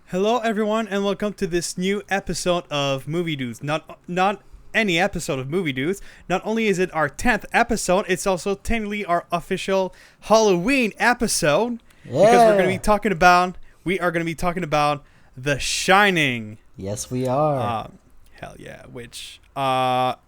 Hello, everyone, and welcome to this new episode of Movie Dudes. Not any episode of Movie Dudes. Not only is it our 10th episode, it's also technically our official Halloween episode because we are going to be talking about The Shining. Yes, we are. Hell yeah, which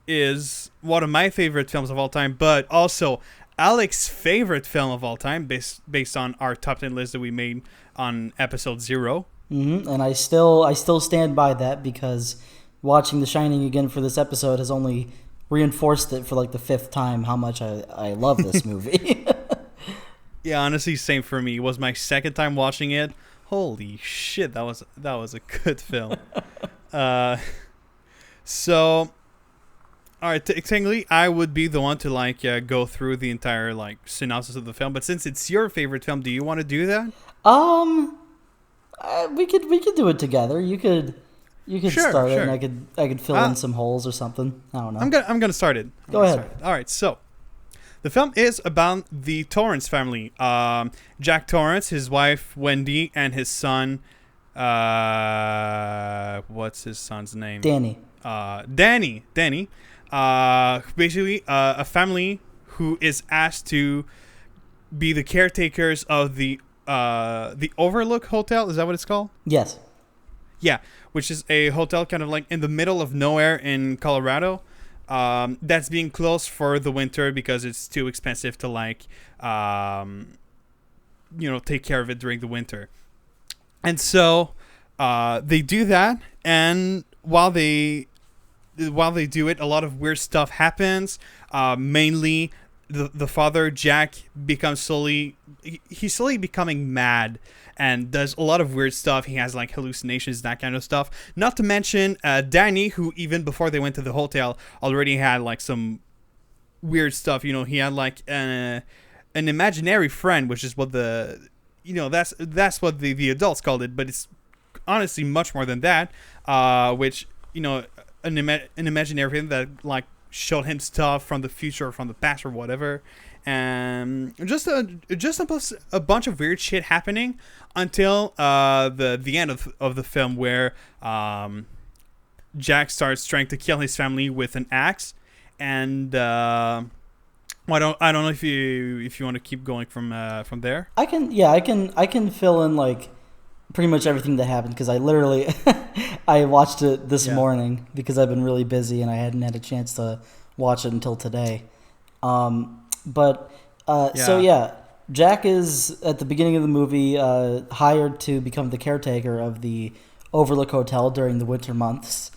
is one of my favorite films of all time, but also Alec's favorite film of all time, based on our top 10 list that we made on episode 0. Mm-hmm. And I still stand by that because watching The Shining again for this episode has only reinforced it for like the 5th time how much I love this movie. Yeah, honestly, same for me. It was my 2nd time watching it. Holy shit, that was a good film. So, all right, technically, I would be the one to go through the entire synopsis of the film. But since it's your favorite film, do you want to do that? We could do it together. You could start it, and I could fill in some holes or something. I don't know. I'm gonna start it. Go ahead. All right, so the film is about the Torrance family. Jack Torrance, his wife Wendy, and his son. What's his son's name? Danny. Danny. Basically, a family who is asked to be the caretakers of the Overlook Hotel. Is that what it's called? Yes. Yeah, which is a hotel kind of like in the middle of nowhere in Colorado. That's being closed for the winter because it's too expensive to take care of it during the winter. And so they do that, and while they do it, a lot of weird stuff happens. Mainly, the father Jack becomes slowly becoming mad and does a lot of weird stuff. He has hallucinations, that kind of stuff. Not to mention Danny, who even before they went to the hotel already had some weird stuff. He had an imaginary friend, which is what that's what the adults called it, but it's honestly much more than that. Which an imaginary friend that showed him stuff from the future or from the past or whatever, and just a bunch of weird shit happening until the end of the film, where Jack starts trying to kill his family with an axe, and I don't know if you want to keep going from there. I can fill in pretty much everything that happened because I literally I watched it this morning because I've been really busy and I hadn't had a chance to watch it until today. So Jack is at the beginning of the movie hired to become the caretaker of the Overlook Hotel during the winter months.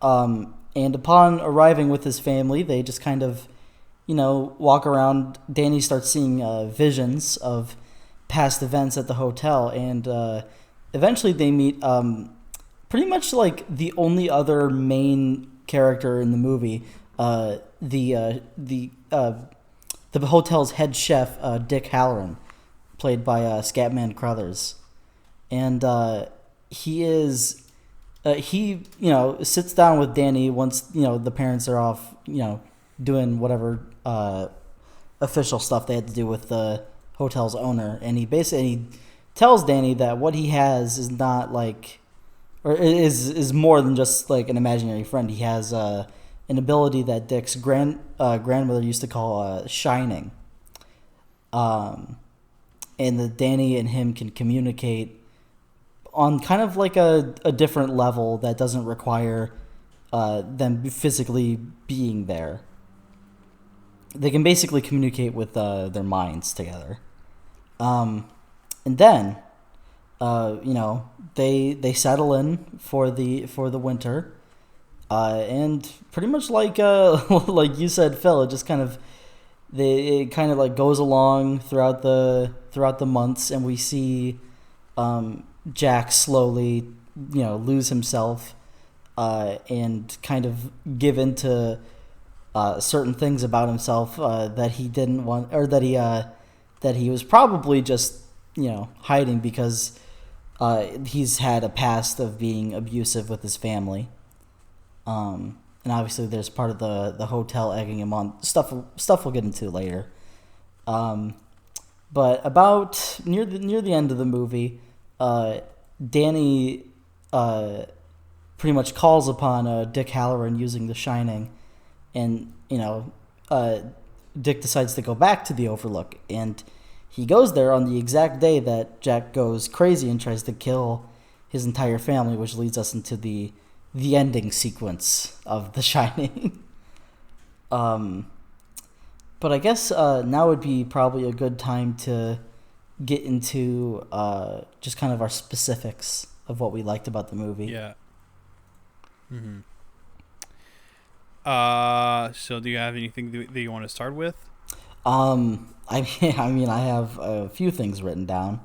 And upon arriving with his family, they just kind of walk around. Danny starts seeing visions of past events at the hotel, and eventually they meet pretty much the only other main character in the movie, the hotel's head chef, Dick Halloran, played by Scatman Crothers, and he sits down with Danny once the parents are off doing whatever official stuff they had to do with the hotel's owner, and he tells Danny that what he has is not is more than just an imaginary friend. He has an ability that Dick's grandmother used to call shining, and that Danny and him can communicate on kind of a different level that doesn't require them physically being there. They can basically communicate with their minds together. And then, they settle in for the winter, and pretty much like you said, Phil, it just kind of goes along throughout the months, and we see Jack slowly lose himself, and kind of give into certain things about himself that he didn't want, or that he was probably just hiding because he's had a past of being abusive with his family. And obviously there's part of the hotel egging him on. Stuff we'll get into later. But about near the end of the movie, Danny pretty much calls upon Dick Halloran using The Shining, and Dick decides to go back to the Overlook, and he goes there on the exact day that Jack goes crazy and tries to kill his entire family, which leads us into the ending sequence of The Shining. But I guess now would be probably a good time to get into just kind of our specifics of what we liked about the movie. Yeah. Mm-hmm. So do you have anything that you want to start with? I mean, I have a few things written down.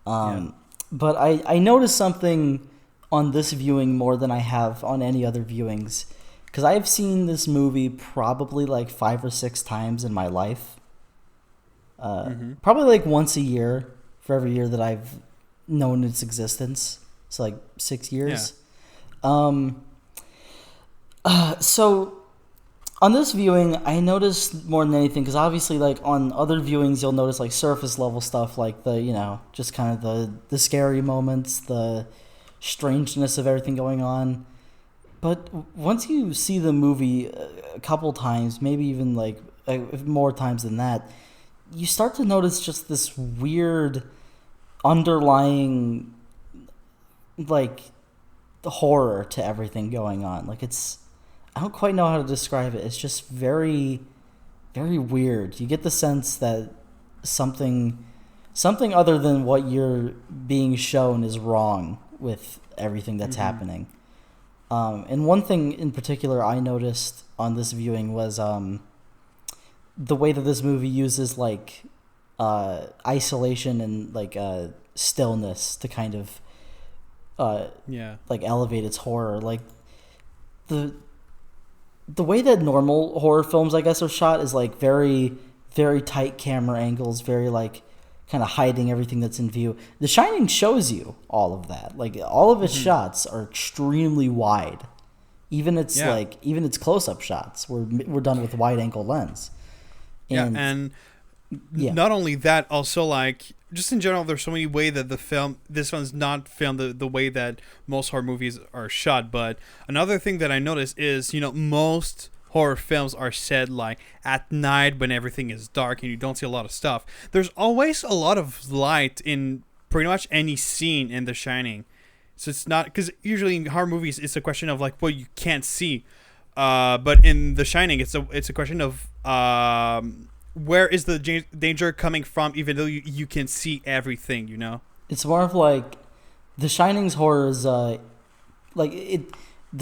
But I noticed something on this viewing more than I have on any other viewings. Because I've seen this movie probably like 5 or 6 times in my life. Probably like once a year for every year that I've known its existence. So like 6 years. Yeah. So on this viewing, I noticed more than anything, because obviously like on other viewings, you'll notice like surface level stuff, like the, just kind of the scary moments, the strangeness of everything going on. But once you see the movie a couple times, maybe even like more times than that, you start to notice just this weird underlying like horror to everything going on. Like I don't quite know how to describe it. It's just very, very weird. You get the sense that something other than what you're being shown is wrong with everything that's happening. And one thing in particular I noticed on this viewing was the way that this movie uses like isolation and like stillness to kind of like elevate its horror. Like the way that normal horror films, I guess, are shot is like very, very tight camera angles, very like kind of hiding everything that's in view. The Shining shows you all of that. Like all of its shots are extremely wide. Even its close-up shots were done with wide angle lens. And not only that, also like just in general, there's so many ways that this one's not filmed the way that most horror movies are shot. But another thing that I noticed is, most horror films are set like at night when everything is dark and you don't see a lot of stuff. There's always a lot of light in pretty much any scene in The Shining. So it's not, because usually in horror movies it's a question of like what you can't see. But in The Shining it's a question of where is the danger coming from, even though you can see everything, It's more of like The Shining's horror is The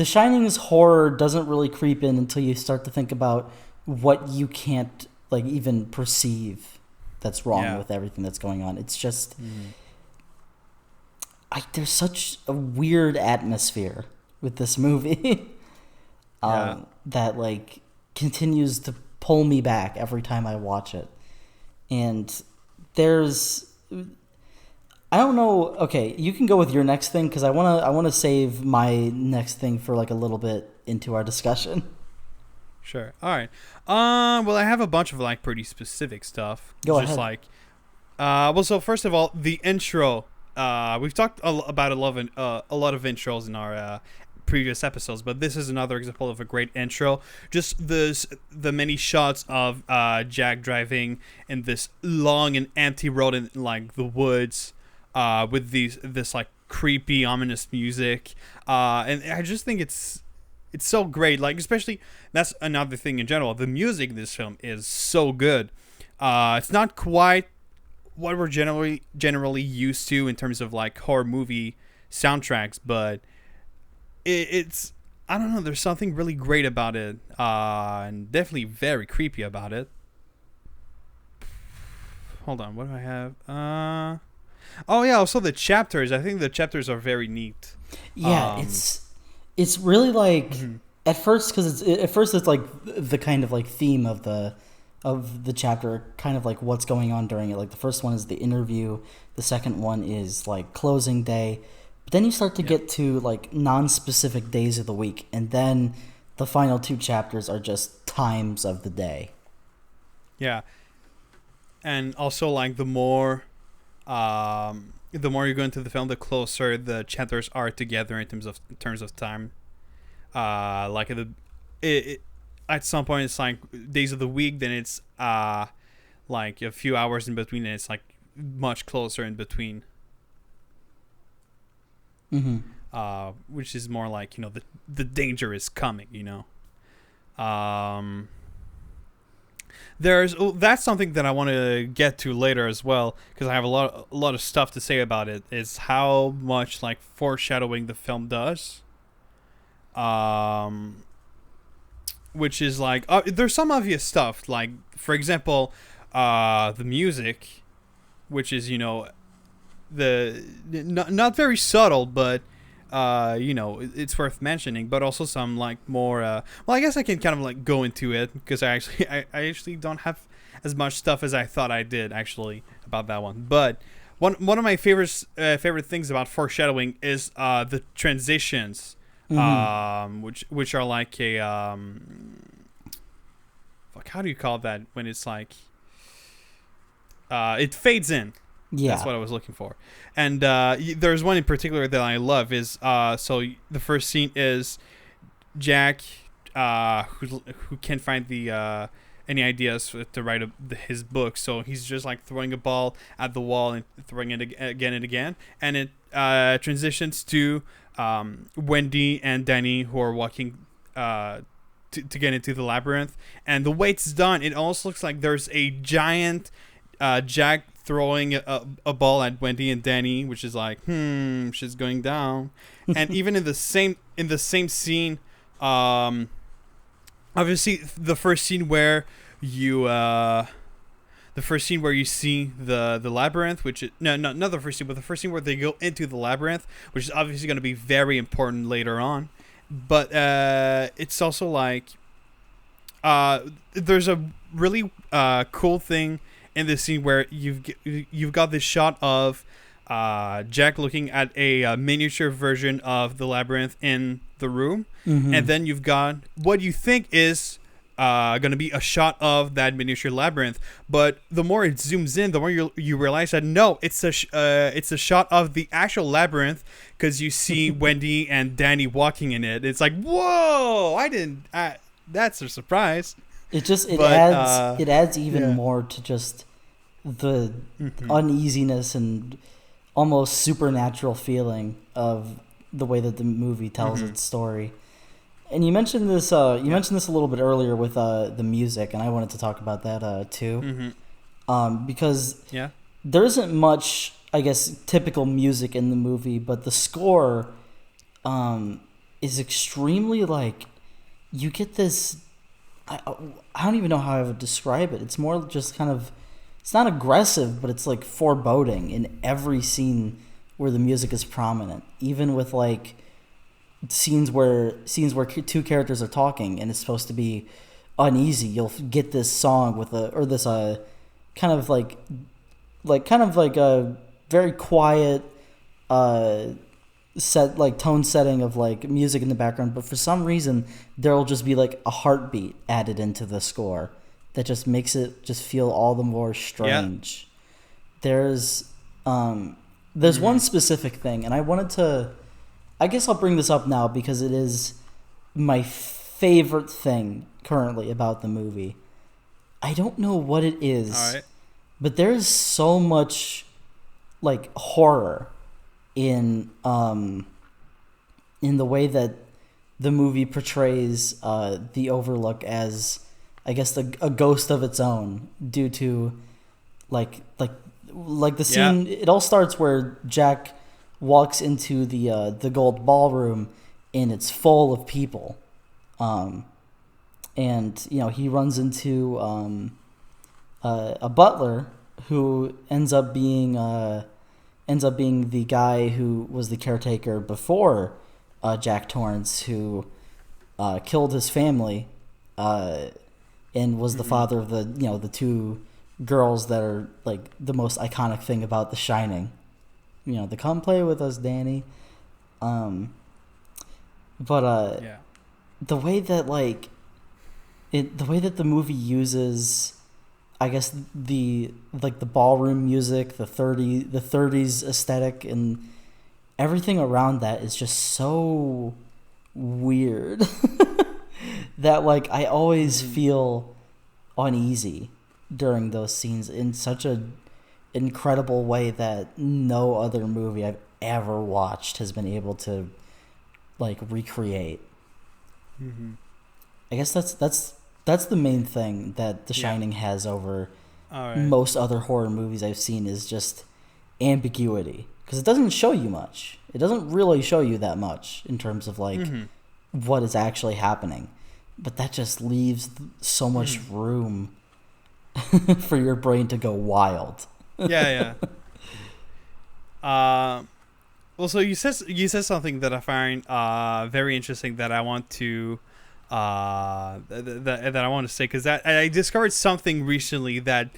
Shining's horror doesn't really creep in until you start to think about what you can't like even perceive that's wrong with everything that's going on. It's just there's such a weird atmosphere with this movie that like continues to pull me back every time I watch it. And I don't know. Okay, you can go with your next thing, because I wanna save my next thing for like a little bit into our discussion. Sure. All right. Well, I have a bunch of like pretty specific stuff. Go just ahead. Like, so first of all, the intro. We've talked about a lot of intros in our previous episodes, but this is another example of a great intro. Just the many shots of Jack driving in this long and empty road in like the woods. With this like creepy, ominous music, and I just think it's so great. Like, especially, that's another thing in general. The music in this film is so good. It's not quite what we're generally used to in terms of like horror movie soundtracks, but it's I don't know. There's something really great about it, and definitely very creepy about it. Hold on, what do I have? Oh yeah, also the chapters. I think the chapters are very neat. Yeah, it's really like at first it's like the kind of like theme of the chapter, kind of like what's going on during it. Like the first one is the interview, the second one is like closing day, but then you start to get to like non-specific days of the week, and then the final 2 chapters are just times of the day. Yeah. and also like the more you go into the film, the closer the chapters are together in terms of time. Like at some point it's like days of the week, then it's like a few hours in between, and it's like much closer in between. Mm-hmm. Which is more like, the danger is coming. That's something that I want to get to later as well, because I have a lot of stuff to say about it. Is how much like foreshadowing the film does. Which is like there's some obvious stuff, like for example, the music, which is the not very subtle, but it's worth mentioning. But also some like more well, I guess I can kind of like go into it, because I actually don't have as much stuff as I thought I did actually about that one. But one of my favorite things about foreshadowing is the transitions, Mm-hmm. which are like a fuck, how do you call that when it's like it fades in. That's Yeah. what I was looking for. And there's one in particular that I love. Is so the first scene is Jack, who can't find the any ideas to write his book, so he's just like throwing a ball at the wall and throwing it again and again, and it transitions to Wendy and Danny, who are walking to get into the labyrinth. And the way it's done, it almost looks like there's a giant Jack throwing a ball at Wendy and Danny, which is like, she's going down. And even in the same scene, obviously the first scene where you see the labyrinth, which is not the first scene, but the first scene where they go into the labyrinth, which is obviously going to be very important later on. But it's also like there's a really cool thing in this scene where you've got this shot of Jack looking at a miniature version of the labyrinth in the room, and then you've got what you think is going to be a shot of that miniature labyrinth. But the more it zooms in, the more you realize that no, it's a shot of the actual labyrinth, because you see Wendy and Danny walking in it. It's like, whoa! That's a surprise. It But, adds even yeah. more to just the uneasiness and almost supernatural feeling of the way that the movie tells its story. And you mentioned this. You mentioned this a little bit earlier with the music, and I wanted to talk about that too, because there isn't much, I guess, typical music in the movie, but the score is extremely like, you get this. I don't even know how I would describe it. It's more just kind of, it's not aggressive, but it's like foreboding in every scene where the music is prominent. Even with like scenes where two characters are talking and it's supposed to be uneasy, you'll get this song with this kind of like a very quiet set, like tone setting of like music in the background, but for some reason there'll just be like a heartbeat added into the score that just makes it just feel all the more strange. There's one specific thing, and I guess I'll bring this up now because it is my favorite thing currently about the movie. I don't know what it is, All right. but there's so much like horror in the way that the movie portrays the Overlook as, I guess, a ghost of its own, due to like the scene. It all starts where Jack walks into the gold ballroom, and it's full of people, and he runs into a butler who ends up being the guy who was the caretaker before Jack Torrance, who killed his family, and was the father of the two girls that are like the most iconic thing about The Shining. The "Come play with us, Danny." The way that the movie uses, I guess the ballroom music, the 30s aesthetic, and everything around that is just so weird that like I always feel uneasy during those scenes in such a incredible way that no other movie I've ever watched has been able to like recreate. I guess that's the main thing that The Shining has over most other horror movies I've seen is just ambiguity, because it doesn't show you much. It doesn't really show you that much in terms of like what is actually happening, but that just leaves so much room for your brain to go wild. Yeah. Well, so you said something that I find very interesting that I want to that I want to say, because I discovered something recently that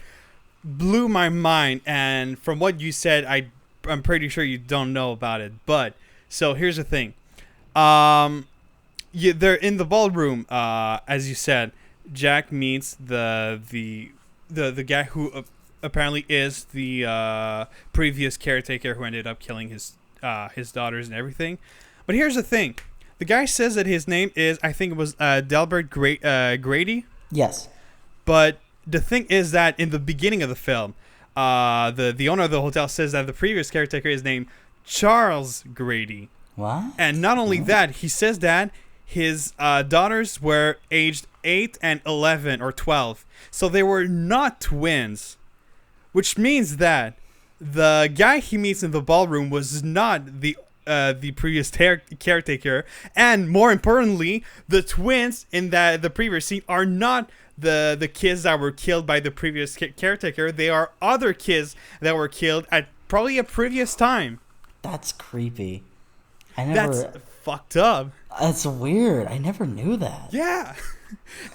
blew my mind, and from what you said, I'm pretty sure you don't know about it. But so here's the thing, they're in the ballroom, as you said. Jack meets the guy who apparently is the previous caretaker who ended up killing his daughters and everything. But here's the thing. The guy says that his name is, I think it was Delbert Grady. Yes. But the thing is that in the beginning of the film, the owner of the hotel says that the previous caretaker is named Charles Grady. What? And not only that, he says that his daughters were aged 8 and 11 or 12. So they were not twins. Which means that the guy he meets in the ballroom was not the previous caretaker, and more importantly, the twins in the previous scene are not the kids that were killed by the previous caretaker. They are other kids that were killed at probably a previous time. That's creepy. That's fucked up. That's weird. I never knew that. Yeah.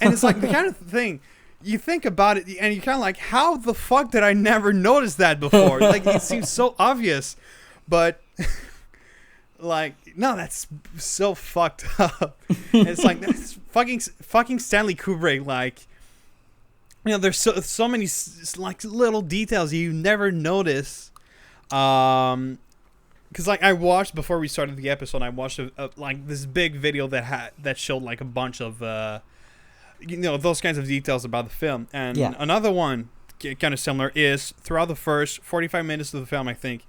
And it's like the kind of thing you think about it and you kind of like, how the fuck did I never notice that before? Like, it seems so obvious, but like, no, that's so fucked up. And it's like, that's fucking Stanley Kubrick. Like, you know, there's so many like little details you never notice. Because like I watched before we started the episode, I watched like this big video that showed like a bunch of those kinds of details about the film. And another one kind of similar is throughout the first 45 minutes of the film, I think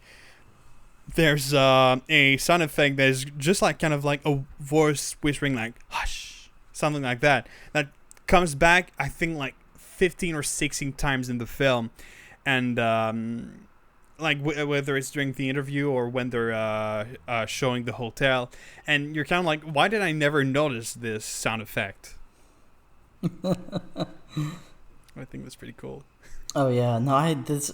there's a sound effect that is just like kind of like a voice whispering, like hush, something like that comes back, I think like 15 or 16 times in the film. And like whether it's during the interview or when they're showing the hotel, and you're kind of like, why did I never notice this sound effect? I think that's pretty cool. Oh yeah, no, this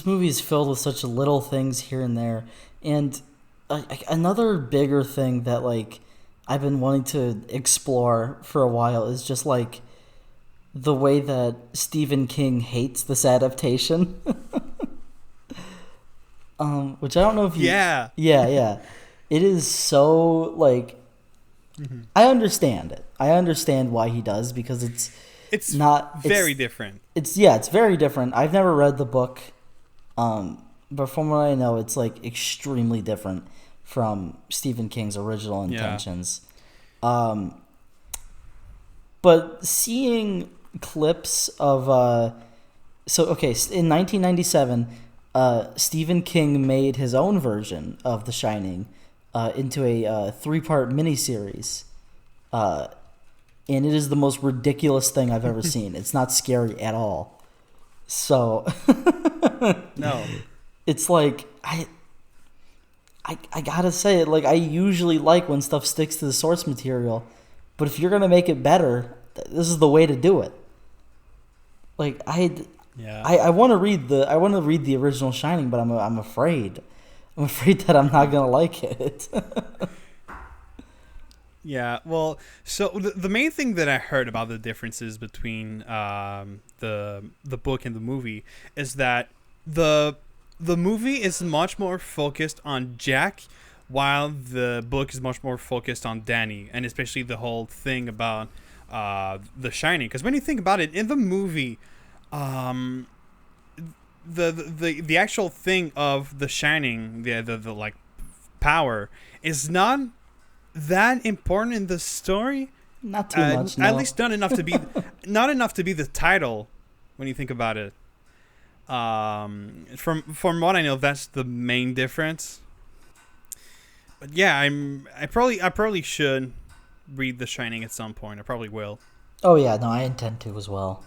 movie is filled with such little things here and there, and another bigger thing that like I've been wanting to explore for a while is just like the way that Stephen King hates this adaptation. Which I don't know if you... Yeah. It is so, like... I understand it. I understand why he does, because it's not... very different. It's very different. I've never read the book, but from what I know, it's, like, extremely different from Stephen King's original intentions. Yeah. But seeing clips of... in 1997... Stephen King made his own version of The Shining into a 3-part miniseries. And it is the most ridiculous thing I've ever seen. It's not scary at all. So... No. It's like... I gotta say it. Like, I usually like when stuff sticks to the source material. But if you're gonna make it better, this is the way to do it. Like, I want to read the original Shining, but I'm afraid that I'm not gonna like it. Yeah, well, so the main thing that I heard about the differences between the book and the movie is that the movie is much more focused on Jack, while the book is much more focused on Danny, and especially the whole thing about The Shining. Because when you think about it, in the movie, um the actual thing of The Shining, the like power, is not that important in the story. Not too much, no. At least not enough to be the title when you think about it. From what I know, that's the main difference. But yeah, I probably should read The Shining at some point. I probably will. Oh yeah, no, I intend to as well.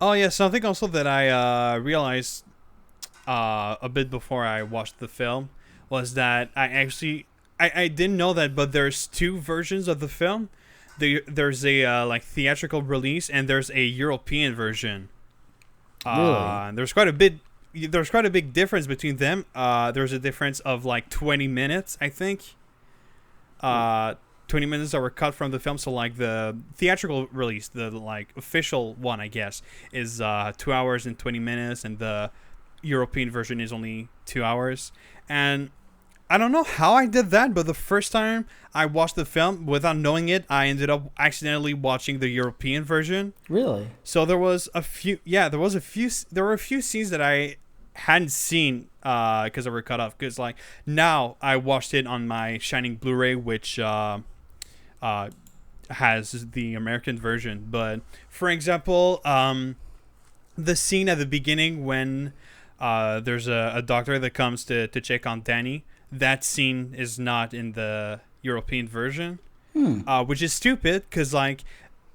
Oh yeah, something also that I realized a bit before I watched the film was that I didn't know that, but there's two versions of the film. There's a like theatrical release, and there's a European version. Really? There's quite a bit. There's quite a big difference between them. There's a difference of like 20 minutes, I think. 20 minutes that were cut from the film. So like the theatrical release, the like official one, I guess, is 2 hours and 20 minutes, and the European version is only 2 hours. And I don't know how I did that, but the first time I watched the film, without knowing it, I ended up accidentally watching the European version. Really? So there were a few scenes that I hadn't seen because they were cut off. Because like now I watched it on my Shining Blu-ray, which has the American version. But for example, the scene at the beginning when there's a doctor that comes to check on Danny. That scene is not in the European version, which is stupid because like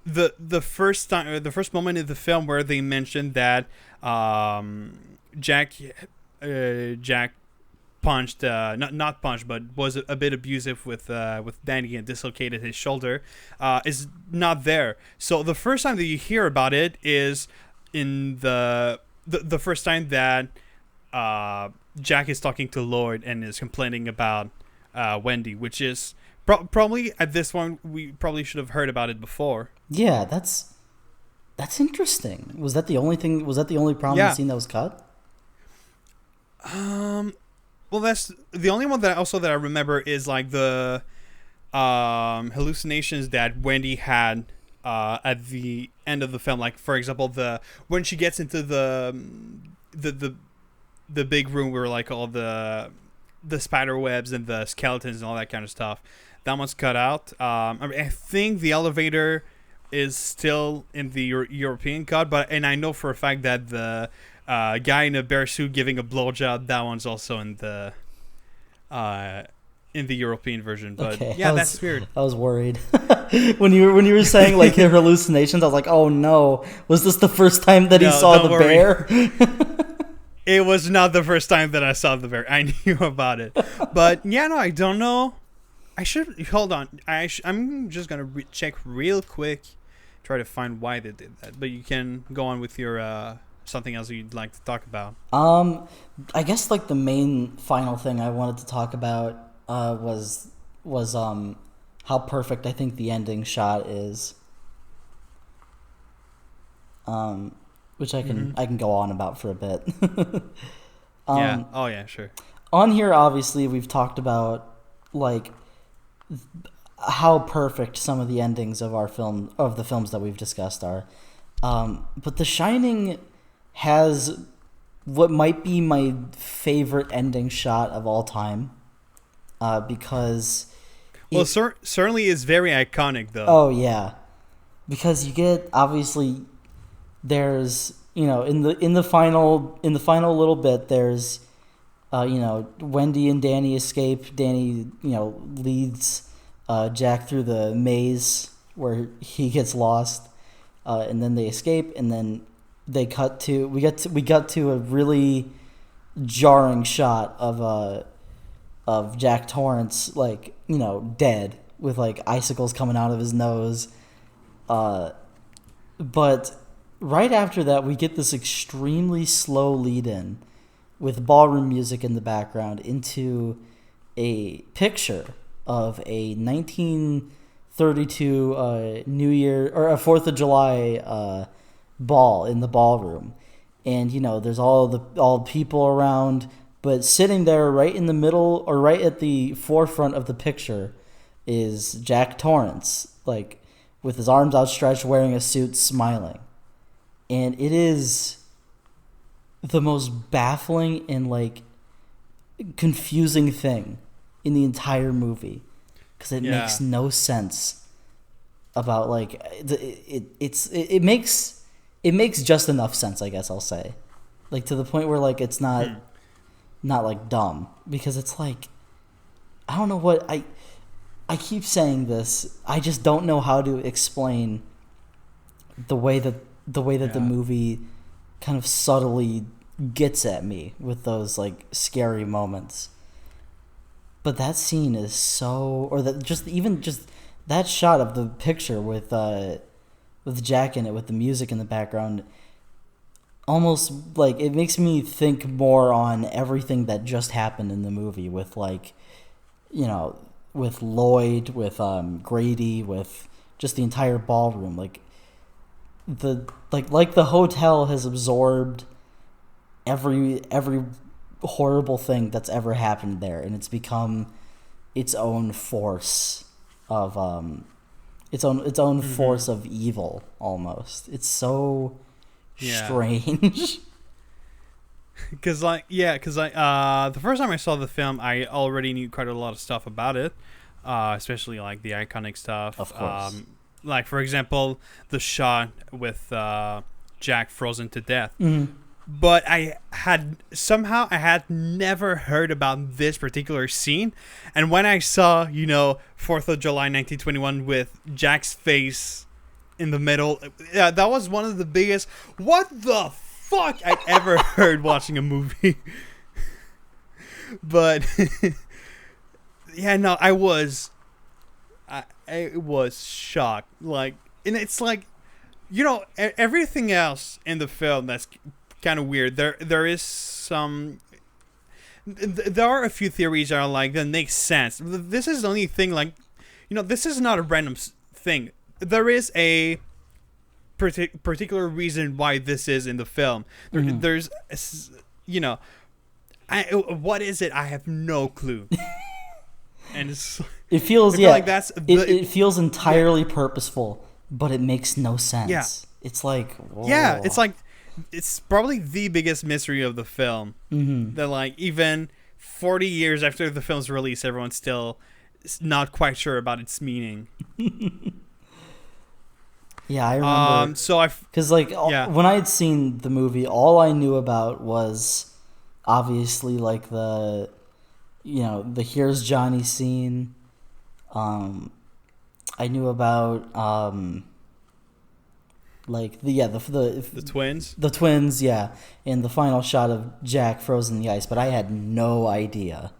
the first moment in the film where they mentioned that Jack punched not punched but was a bit abusive with Danny and dislocated his shoulder is not there. So the first time that you hear about it is in the first time that Jack is talking to Lloyd and is complaining about Wendy, which is probably at this point we probably should have heard about it before. Yeah, that's interesting. Was that the only thing? Was that the only prominent scene that was cut? Well, that's the only one that I remember is like the hallucinations that Wendy had at the end of the film. Like for example, when she gets into the big room where like all the spider webs and the skeletons and all that kind of stuff, that one's cut out. I think the elevator is still in the European cut, and I know for a fact that the guy in a bear suit giving a blowjob, that one's also in the European version. But okay, yeah, that's weird. I was worried when you were saying like her hallucinations. I was like, oh no, was this the first time that he saw the bear? It was not the first time that I saw the bear. I knew about it. But yeah, no, I don't know. I should... Hold on. I'm just going to check real quick. Try to find why they did that. But you can go on with your... something else you'd like to talk about. I guess like the main final thing I wanted to talk about was how perfect I think the ending shot is. Which I can go on about for a bit. Yeah. Oh yeah, sure. On here, obviously, we've talked about like how perfect some of the endings of the films that we've discussed are. But The Shining has what might be my favorite ending shot of all time, because certainly is very iconic though. Oh yeah, because you get obviously. There's in the final little bit there's Wendy and Danny escape. Danny leads Jack through the maze where he gets lost, and then they escape, and then we got to a really jarring shot of Jack Torrance dead with like icicles coming out of his nose, but right after that, we get this extremely slow lead-in with ballroom music in the background into a picture of a 1932 New Year or a 4th of July ball in the ballroom, and there's all people around, but sitting there right in the middle or right at the forefront of the picture is Jack Torrance, like with his arms outstretched, wearing a suit, smiling. and it is the most baffling and like confusing thing in the entire movie because it makes no sense about like it makes just enough sense, I guess I'll say, like to the point where like it's not like dumb, because it's like I don't know what I keep saying this, I just don't know how to explain the way that the movie kind of subtly gets at me with those like scary moments. But that scene is so, or that just that shot of the picture with Jack in it with the music in the background, almost like it makes me think more on everything that just happened in the movie with like, you know, with Lloyd, with Grady, with just the entire ballroom, like the hotel has absorbed every horrible thing that's ever happened there, and it's become its own force of force of evil almost. It's so strange. Because the first time I saw the film, I already knew quite a lot of stuff about it, especially like the iconic stuff. Of course. Like for example, the shot with Jack frozen to death. Mm-hmm. But I had never heard about this particular scene, and when I saw 4th of July 1921 with Jack's face in the middle, that was one of the biggest "what the fuck" I'd ever heard watching a movie. But I was shocked. Like, and it's like, everything else in the film that's kind of weird. There is some. There are a few theories that are like that make sense. This is the only thing, like, this is not a random thing. There is a particular reason why this is in the film. There's, what is it? I have no clue. And it feels like that's it feels entirely purposeful, but it makes no sense. Yeah. It's like, whoa. Yeah, it's like, it's probably the biggest mystery of the film. Mm-hmm. That like even 40 years after the film's release, everyone's still not quite sure about its meaning. Yeah, I remember. Because when I had seen the movie, all I knew about was obviously like the "Here's Johnny" scene. I knew about the twins. The twins, yeah, and the final shot of Jack frozen in the ice, but I had no idea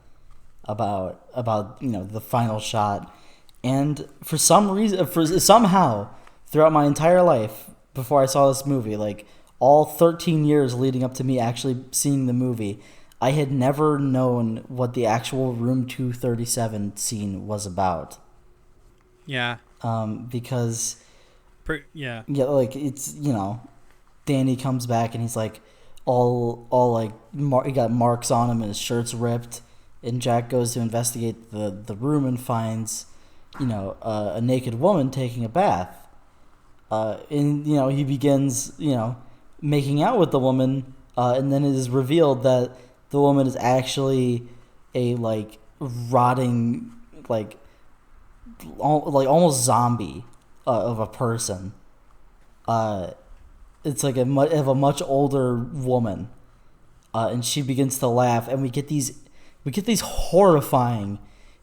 about the final shot. And for some reason, somehow throughout my entire life before I saw this movie, like all 13 years leading up to me actually seeing the movie, I had never known what the actual Room 237 scene was about. Yeah. Because yeah, like it's Danny comes back and he's like all like he got marks on him and his shirt's ripped, and Jack goes to investigate the room and finds a naked woman taking a bath, and he begins making out with the woman, and then it is revealed that the woman is actually a like rotting like almost zombie of a person. It's like a much older woman, and she begins to laugh, and we get these horrifying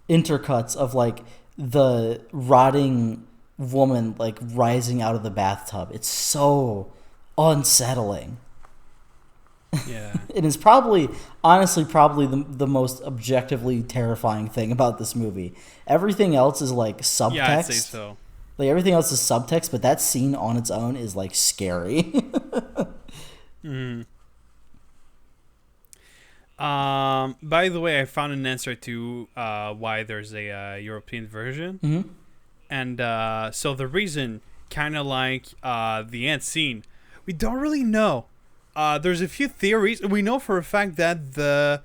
intercuts of like the rotting woman like rising out of the bathtub. It's so unsettling. Yeah. It is honestly probably the most objectively terrifying thing about this movie. Everything else is like subtext. Yeah, I'd say so. Like everything else is subtext, but that scene on its own is like scary. Mm. By the way, I found an answer to why there's a European version. Mm-hmm. And so the reason, kind of like the end scene, we don't really know. There's a few theories. We know for a fact that the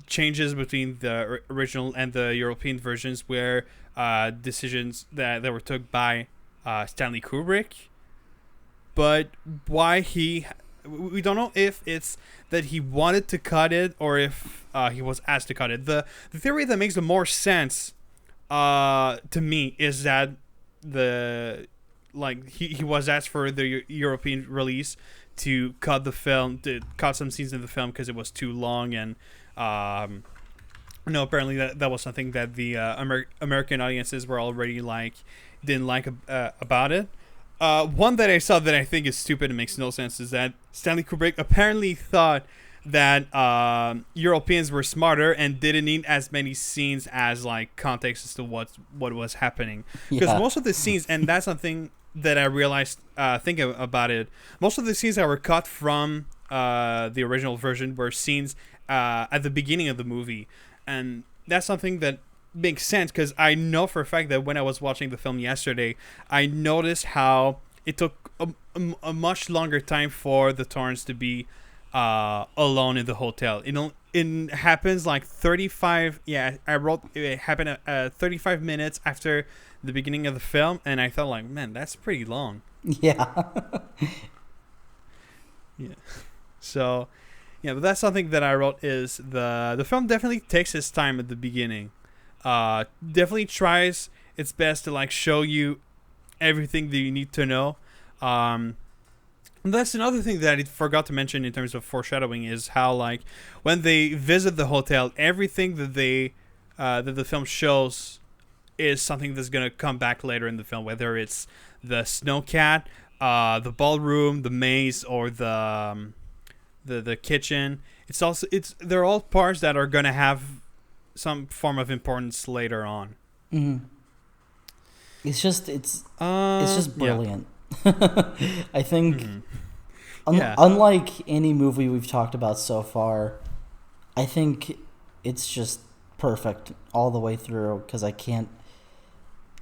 changes between the original and the European versions were decisions that were took by Stanley Kubrick. but why we don't know if it's that he wanted to cut it or if he was asked to cut it. The theory that makes the more sense to me is that he was asked for the European release to cut some scenes in the film because it was too long, and no, apparently that was something that the American audiences were already didn't like about it. One that I saw that I think is stupid and makes no sense is that Stanley Kubrick apparently thought that Europeans were smarter and didn't need as many scenes as context as to what was happening, because most of the scenes, and that's something that I realized thinking about it, most of the scenes that were cut from the original version were scenes at the beginning of the movie, and that's something that makes sense because I know for a fact that when I was watching the film yesterday, I noticed how it took a much longer time for the Torrance to be alone in the hotel. It happens 35. Yeah, I wrote it happened 35 minutes after the beginning of the film, and I thought man, that's pretty long. Yeah. Yeah. So, yeah, but that's something that I wrote is the film definitely takes its time at the beginning. Definitely tries its best to show you everything that you need to know. And that's another thing that I forgot to mention in terms of foreshadowing is how when they visit the hotel, everything that that the film shows is something that's gonna come back later in the film, whether it's the snowcat, the ballroom, the maze, or the kitchen. They're all parts that are gonna have some form of importance later on. Mm-hmm. It's just brilliant. Yeah. I think unlike any movie we've talked about so far, I think it's just perfect all the way through because I can't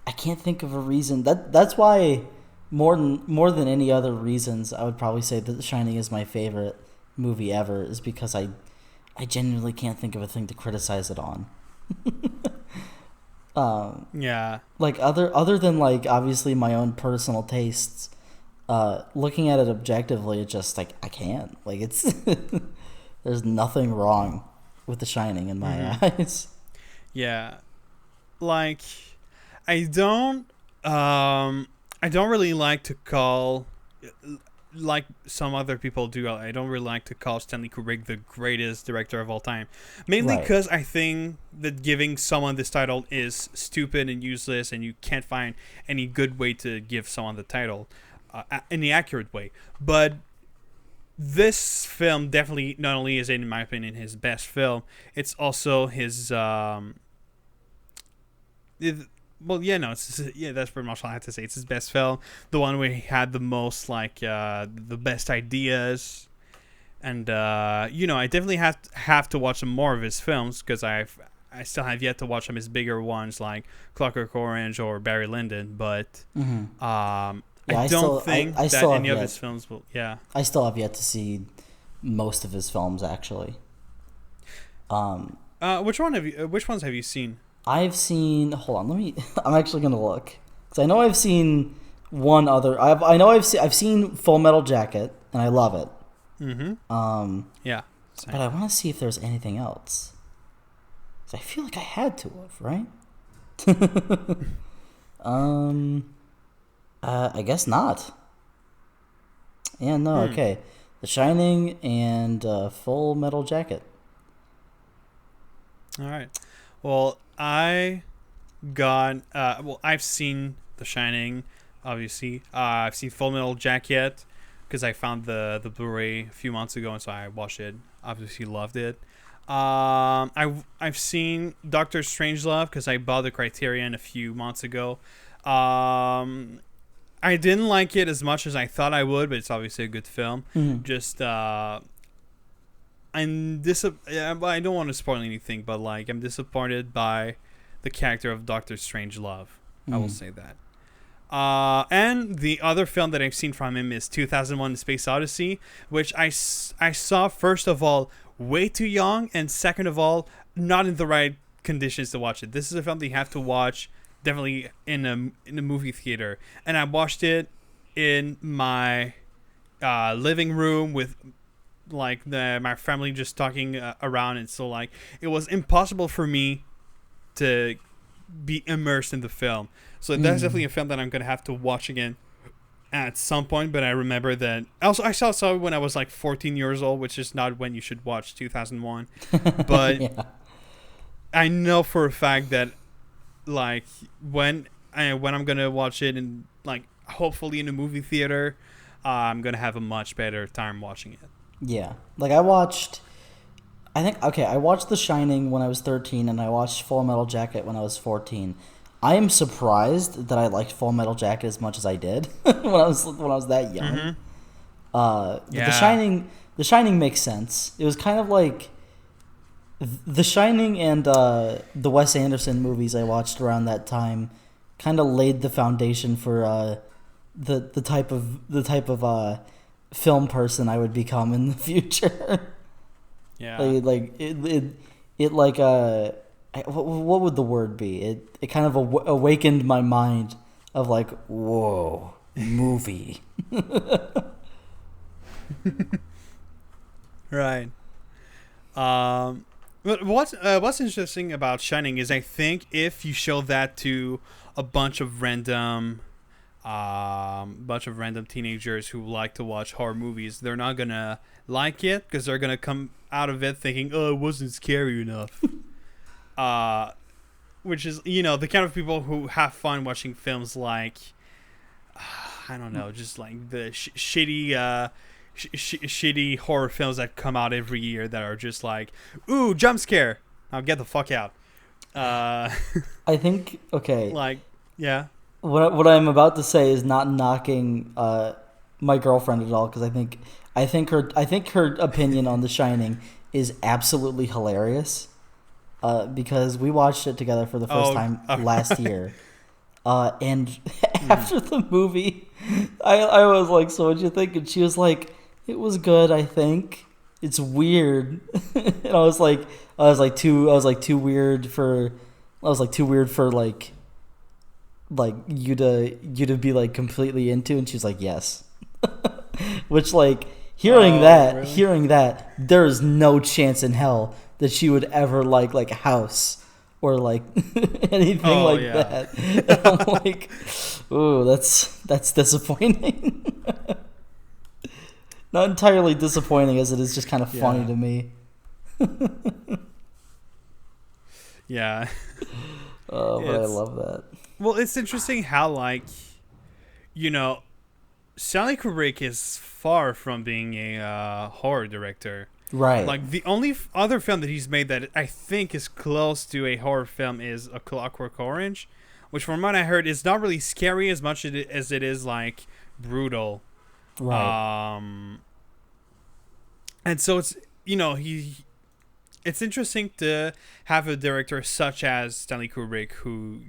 think of a reason. That's why more than any other reasons I would probably say that The Shining is my favorite movie ever, is because I genuinely can't think of a thing to criticize it on. Yeah. Other than obviously my own personal tastes, looking at it objectively, it's just I can't. It's there's nothing wrong with The Shining in my eyes. Yeah. I don't really like to call, like some other people do, I don't really like to call Stanley Kubrick the greatest director of all time. Mainly because I think that giving someone this title is stupid and useless, and you can't find any good way to give someone the title in the accurate way. But this film definitely not only is, in my opinion, his best film, it's also his... that's pretty much all I have to say. It's his best film, the one where he had the most the best ideas, and I definitely have to watch some more of his films because I still have yet to watch some of his bigger ones like Clockwork Orange or Barry Lyndon, but I don't think that any of his films will. Yeah, I still have yet to see most of his films actually. Which ones have you seen? I've seen. Hold on, I'm actually gonna look because I know I've seen one other. I've seen Full Metal Jacket and I love it. Mm-hmm. Yeah. Same. But I want to see if there's anything else. Cause I feel like I had to have, right? I guess not. Yeah, no. Okay, The Shining and Full Metal Jacket. All right. Well, I've seen The Shining, obviously. I've seen Full Metal Jacket because I found the Blu-ray a few months ago, and so I watched it. Obviously, loved it. I've seen Doctor Strangelove because I bought the Criterion a few months ago. I didn't like it as much as I thought I would, but it's obviously a good film. Mm-hmm. Just I don't want to spoil anything, but I'm disappointed by the character of Doctor Strangelove. I will say that. And the other film that I've seen from him is 2001: The Space Odyssey, which I saw, first of all, way too young, and second of all, not in the right conditions to watch it. This is a film that you have to watch definitely in a movie theater, and I watched it in my living room with like my family just talking around, and so like it was impossible for me to be immersed in the film. So that's definitely a film that I'm gonna have to watch again at some point. But I remember that also I saw it when I was like 14 years old, which is not when you should watch 2001. But Yeah. I know for a fact that like when I'm gonna watch it, and like hopefully in a movie theater, I'm gonna have a much better time watching it. Yeah. Like I watched The Shining when I was 13, and I watched Full Metal Jacket when I was 14. I am surprised that I liked Full Metal Jacket as much as I did when I was that young. Mm-hmm. But The Shining makes sense. It was kind of like The Shining and the Wes Anderson movies I watched around that time kind of laid the foundation for the type of film person I would become in the future. Yeah. What would the word be? It kind of awakened my mind of like, whoa, movie. Right. But what's interesting about Shining is I think if you show that to a bunch of random teenagers who like to watch horror movies, they're not gonna like it because they're gonna come out of it thinking, oh, it wasn't scary enough. Which is, the kind of people who have fun watching films like, I don't know, just like the shitty horror films that come out every year that are just like, ooh, jump scare. Now get the fuck out. I think, okay. Like, yeah. What I'm about to say is not knocking my girlfriend at all, because I think her opinion on The Shining is absolutely hilarious. Because we watched it together for the first time last year. And after the movie, I was like, so what'd you think? And she was like, it was good, I think. It's weird. And I was too weird for like you to be like completely into, and she's like, yes. Which, like, hearing that, there is no chance in hell that she would ever like House or like anything that. And I'm like, ooh, that's disappointing. Not entirely disappointing, as it is just kind of funny to me. Yeah. Oh, but I love that. Well, it's interesting how, like, Stanley Kubrick is far from being a horror director. Right. Like, the only other film that he's made that I think is close to a horror film is A Clockwork Orange, which from what I heard is not really scary as much as it is, like, brutal. Right. And so it's, it's interesting to have a director such as Stanley Kubrick, who,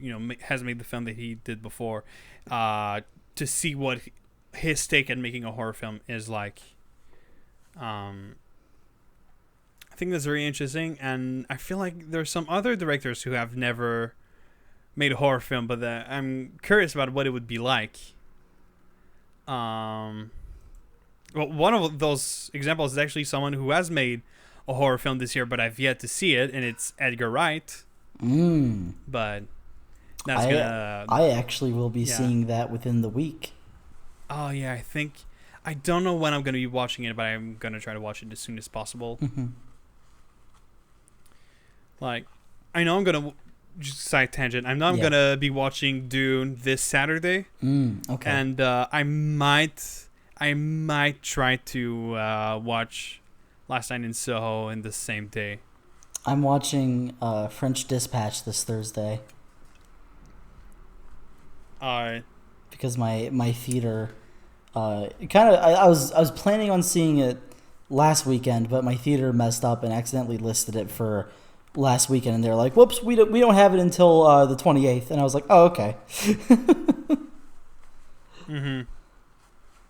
has made the film that he did before, to see what his take at making a horror film is like. I think that's very interesting, and I feel like there's some other directors who have never made a horror film, but I'm curious about what it would be like. Well, one of those examples is actually someone who has made a horror film this year, but I've yet to see it, and it's Edgar Wright. But that's I actually will be seeing that within the week. Oh yeah, I don't know when I'm going to be watching it, but I'm going to try to watch it as soon as possible. Like, I know I'm going to, just side tangent, I know I'm going to be watching Dune this Saturday. Okay. And I might try to watch Last Night in Soho in the same day. I'm watching French Dispatch this Thursday. All right. Because my theater, I was planning on seeing it last weekend, but my theater messed up and accidentally listed it for last weekend, and they're like, "Whoops, we don't have it until the 28th." And I was like, "Oh, okay."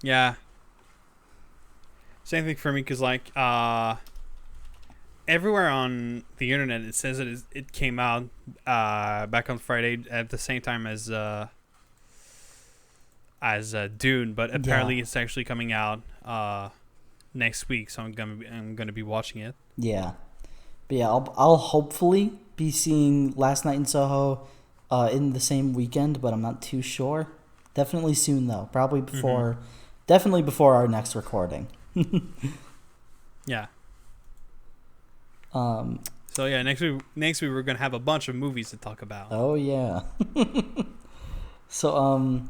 Yeah. Same thing for me, because like everywhere on the internet it says it came out back on Friday at the same time as as Dune, but apparently Yeah. it's actually coming out next week, so I'm gonna be watching it. Yeah. But yeah, I'll hopefully be seeing Last Night in Soho in the same weekend, but I'm not too sure. Definitely soon though. Probably before, definitely before our next recording. Yeah. Um. So yeah, next week we're gonna have a bunch of movies to talk about. Oh yeah. So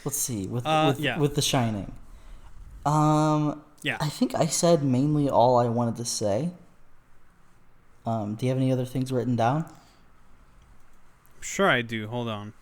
let's see with The Shining. Yeah. I think I said mainly all I wanted to say. Do you have any other things written down? Sure I do. Hold on.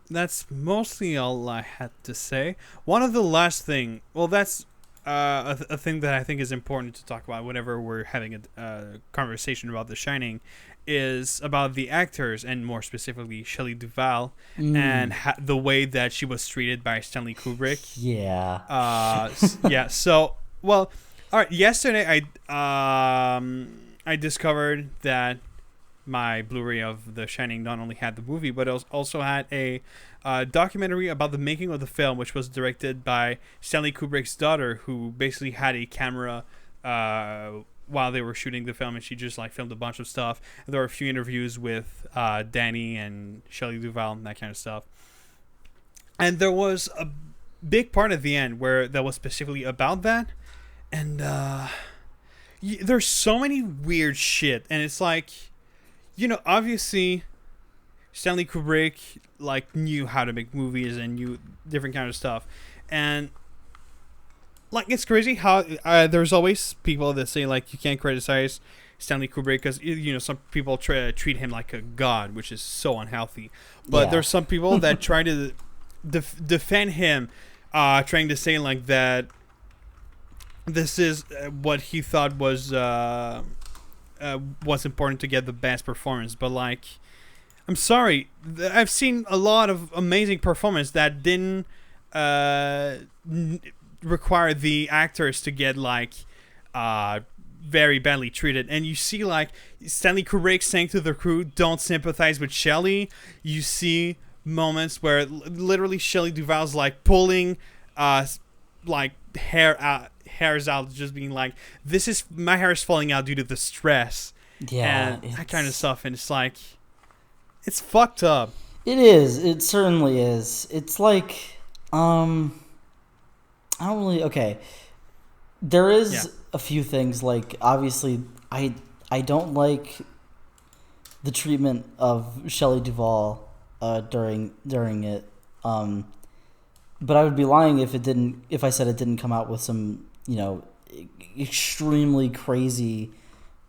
That's mostly all I had to say. One of the last thing, well, that's a thing that I think is important to talk about whenever we're having a conversation about The Shining, is about the actors, and more specifically Shelley Duvall, and the way that she was treated by Stanley Kubrick. Yeah. Yeah. So, well, all right. Yesterday, I discovered that my Blu-ray of The Shining not only had the movie, but it also had a documentary about the making of the film, which was directed by Stanley Kubrick's daughter, who basically had a camera while they were shooting the film, and she just like filmed a bunch of stuff. And there were a few interviews with Danny and Shelley Duvall and that kind of stuff. And there was a big part at the end where that was specifically about that, and there's so many weird shit, and it's like, obviously Stanley Kubrick like knew how to make movies and knew different kind of stuff, and like it's crazy how there's always people that say like you can't criticize Stanley Kubrick because some people treat him like a god, which is so unhealthy. But there's some people that try to defend him, trying to say like that this is what he thought was important to get the best performance. But like, I'm sorry, I've seen a lot of amazing performance that didn't require the actors to get like very badly treated. And you see like Stanley Kubrick saying to the crew, don't sympathize with Shelley. You see moments where literally Shelley Duvall's like pulling like hairs out, just being like, this is my hair is falling out due to the stress, and that kind of stuff. And it's like, it's fucked up. It is. It certainly is. It's like I don't really. Okay, there is a few things. Like obviously, I don't like the treatment of Shelley Duvall during it. But I would be lying if I said it didn't come out with some extremely crazy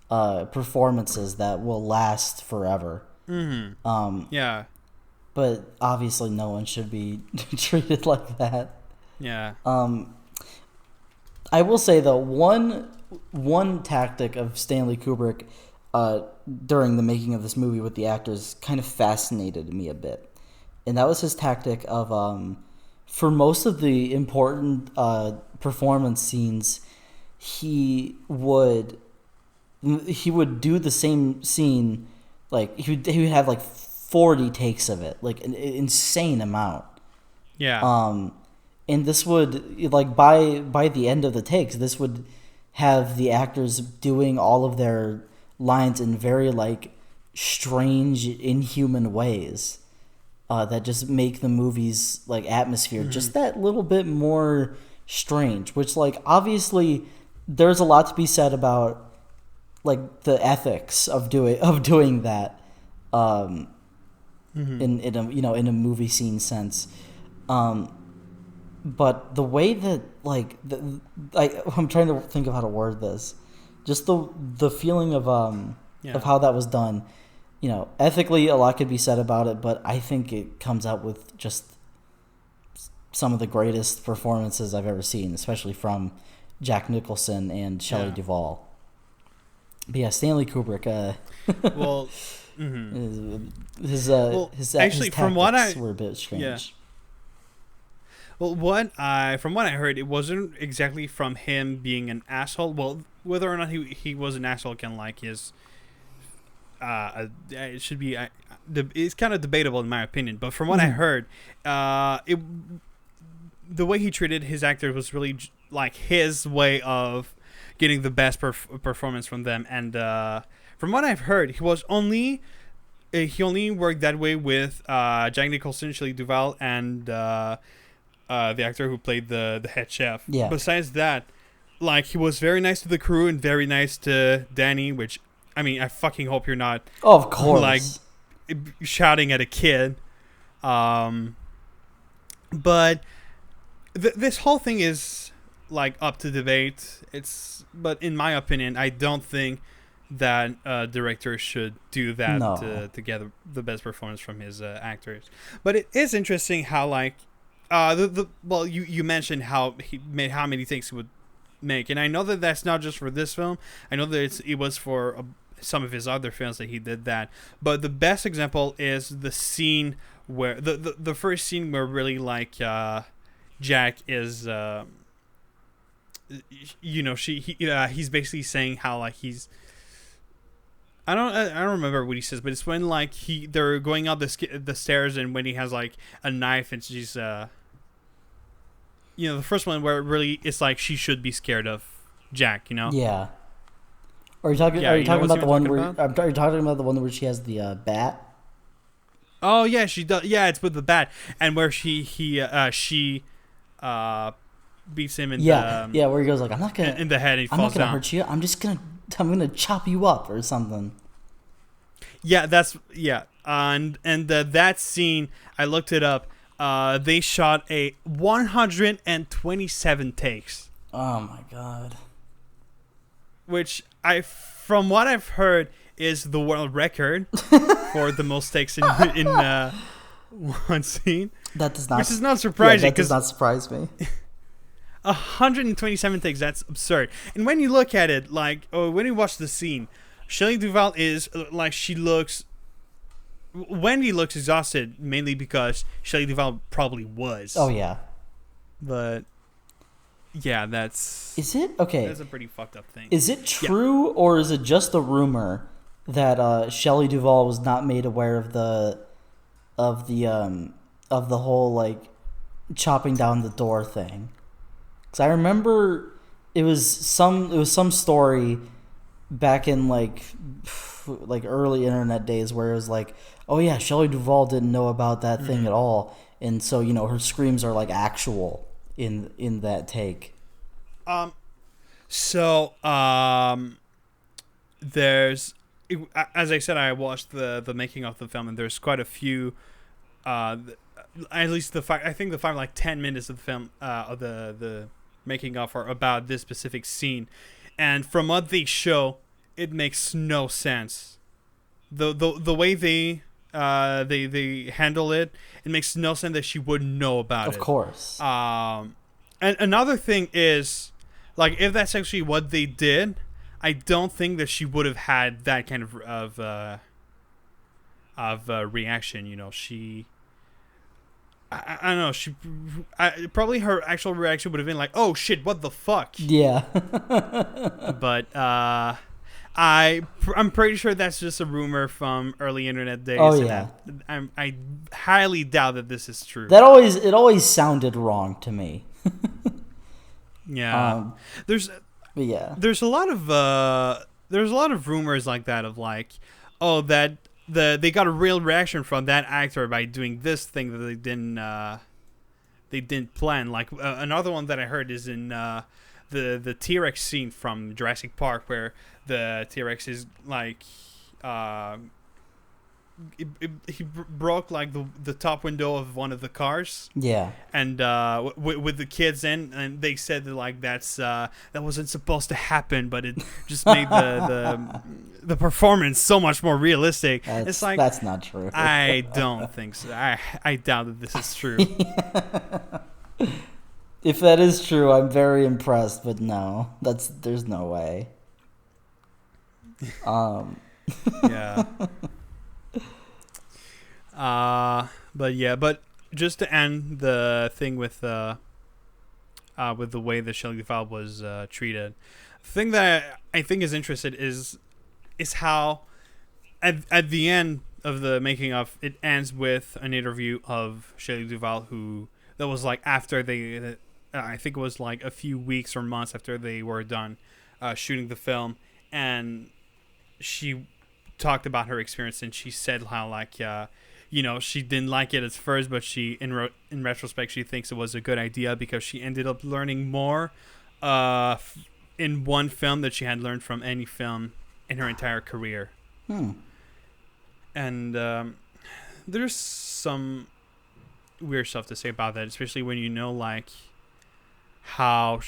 performances that will last forever. Yeah. But obviously, no one should be treated like that. Yeah. I will say though, one tactic of Stanley Kubrick during the making of this movie with the actors kind of fascinated me a bit, and that was his tactic of for most of the important performance scenes, he would do the same scene, like he would have like 40 takes of it, like an insane amount. Yeah. And this would, like, by the end of the takes, this would have the actors doing all of their lines in very, like, strange, inhuman ways that just make the movie's, like, atmosphere just that little bit more strange, which, like, obviously there's a lot to be said about, like, the ethics of doing that in a movie scene sense. But the way that, like, I'm trying to think of how to word this, just the feeling of how that was done, ethically a lot could be said about it, but I think it comes out with just some of the greatest performances I've ever seen, especially from Jack Nicholson and Shelley Duvall. But yeah, Stanley Kubrick. Well, his actually, from what were a bit strange. Yeah. Well, from what I heard, it wasn't exactly from him being an asshole. Well, whether or not he was an asshole can like his it should be. It's kind of debatable in my opinion, but from what I heard, the way he treated his actors was really like his way of getting the best performance from them. And from what I've heard, he only worked that way with Jack Nicholson, Shelley Duvall, and the actor who played the head chef. Yeah. Besides that, like, he was very nice to the crew and very nice to Danny, which, I mean, I fucking hope you're not, Oh, of course. like, shouting at a kid. But this whole thing is, like, up to debate. But in my opinion, I don't think that director should do that to get the best performance from his actors. But it is interesting how, like, you mentioned how many takes he would make, and I know that that's not just for this film. I know that it was for some of his other films that he did that. But the best example is the scene where the first scene where really, like, Jack is he's basically saying how, like, he's I don't remember what he says, but it's when, like, they're going out the stairs, and when he has, like, a knife, and she's the first one where really it's like she should be scared of Jack, Yeah. Are you talking about the one where are you talking about the one where she has the bat? Oh yeah, she does. Yeah, it's with the bat, and where she beats him in where he goes like, I'm not gonna in the head, and he falls down. Hurt you. I'm gonna chop you up or something. Yeah, and that scene, I looked it up. They shot 127 takes. Oh my god. Which from what I've heard, is the world record for the most takes in one scene. That does not. Which is not surprising. That does not surprise me. 127 takes. That's absurd. And when you look at it, like, when you watch the scene, Shelley Duvall is like, Wendy looks exhausted, mainly because Shelley Duvall probably was. Oh yeah. But yeah, that's. Is it okay? That's a pretty fucked up thing. Is it true, or is it just a rumor that Shelley Duvall was not made aware of the whole, like, chopping down the door thing? Because I remember it was some story back in like early internet days where it was like, oh yeah, Shelley Duvall didn't know about that thing at all, and so her screams are like actual in that take. There's, as I said, I watched the making of the film, and there's quite a few, at least I think the 10 minutes of the film, of the making of, are about this specific scene, and from what they show, it makes no sense. The way they handle it, it makes no sense that she wouldn't know about it. Of course. And another thing is, like, if that's actually what they did, I don't think that she would have had that kind of reaction. She, I don't know. Probably her actual reaction would have been like, "Oh shit, what the fuck?" Yeah. But I'm pretty sure that's just a rumor from early internet days. Oh yeah. I highly doubt that this is true. It always sounded wrong to me. Yeah. There's a lot of rumors like that, of like, oh, that they got a real reaction from that actor by doing this thing that they didn't plan. Like, another one that I heard is in the T-Rex scene from Jurassic Park, where the T-Rex is like he broke, like, the top window of one of the cars. Yeah. And with the kids in, and they said that, like, that wasn't supposed to happen, but it just made the performance so much more realistic. It's like, that's not true. I don't think so. I doubt that this is true. If that is true, I'm very impressed, but no, there's no way. Yeah. But just to end the thing with the way that Shelley Duvall was treated, the thing that I think is interesting is how at the end of the making of, it ends with an interview of Shelley Duvall, who that was like after they, I think it was like a few weeks or months after they were done shooting the film, and she talked about her experience, and she said how like she didn't like it at first, but she in retrospect she thinks it was a good idea because she ended up learning more in one film that she had learned from any film in her entire career. And there's some weird stuff to say about that, especially when you know like how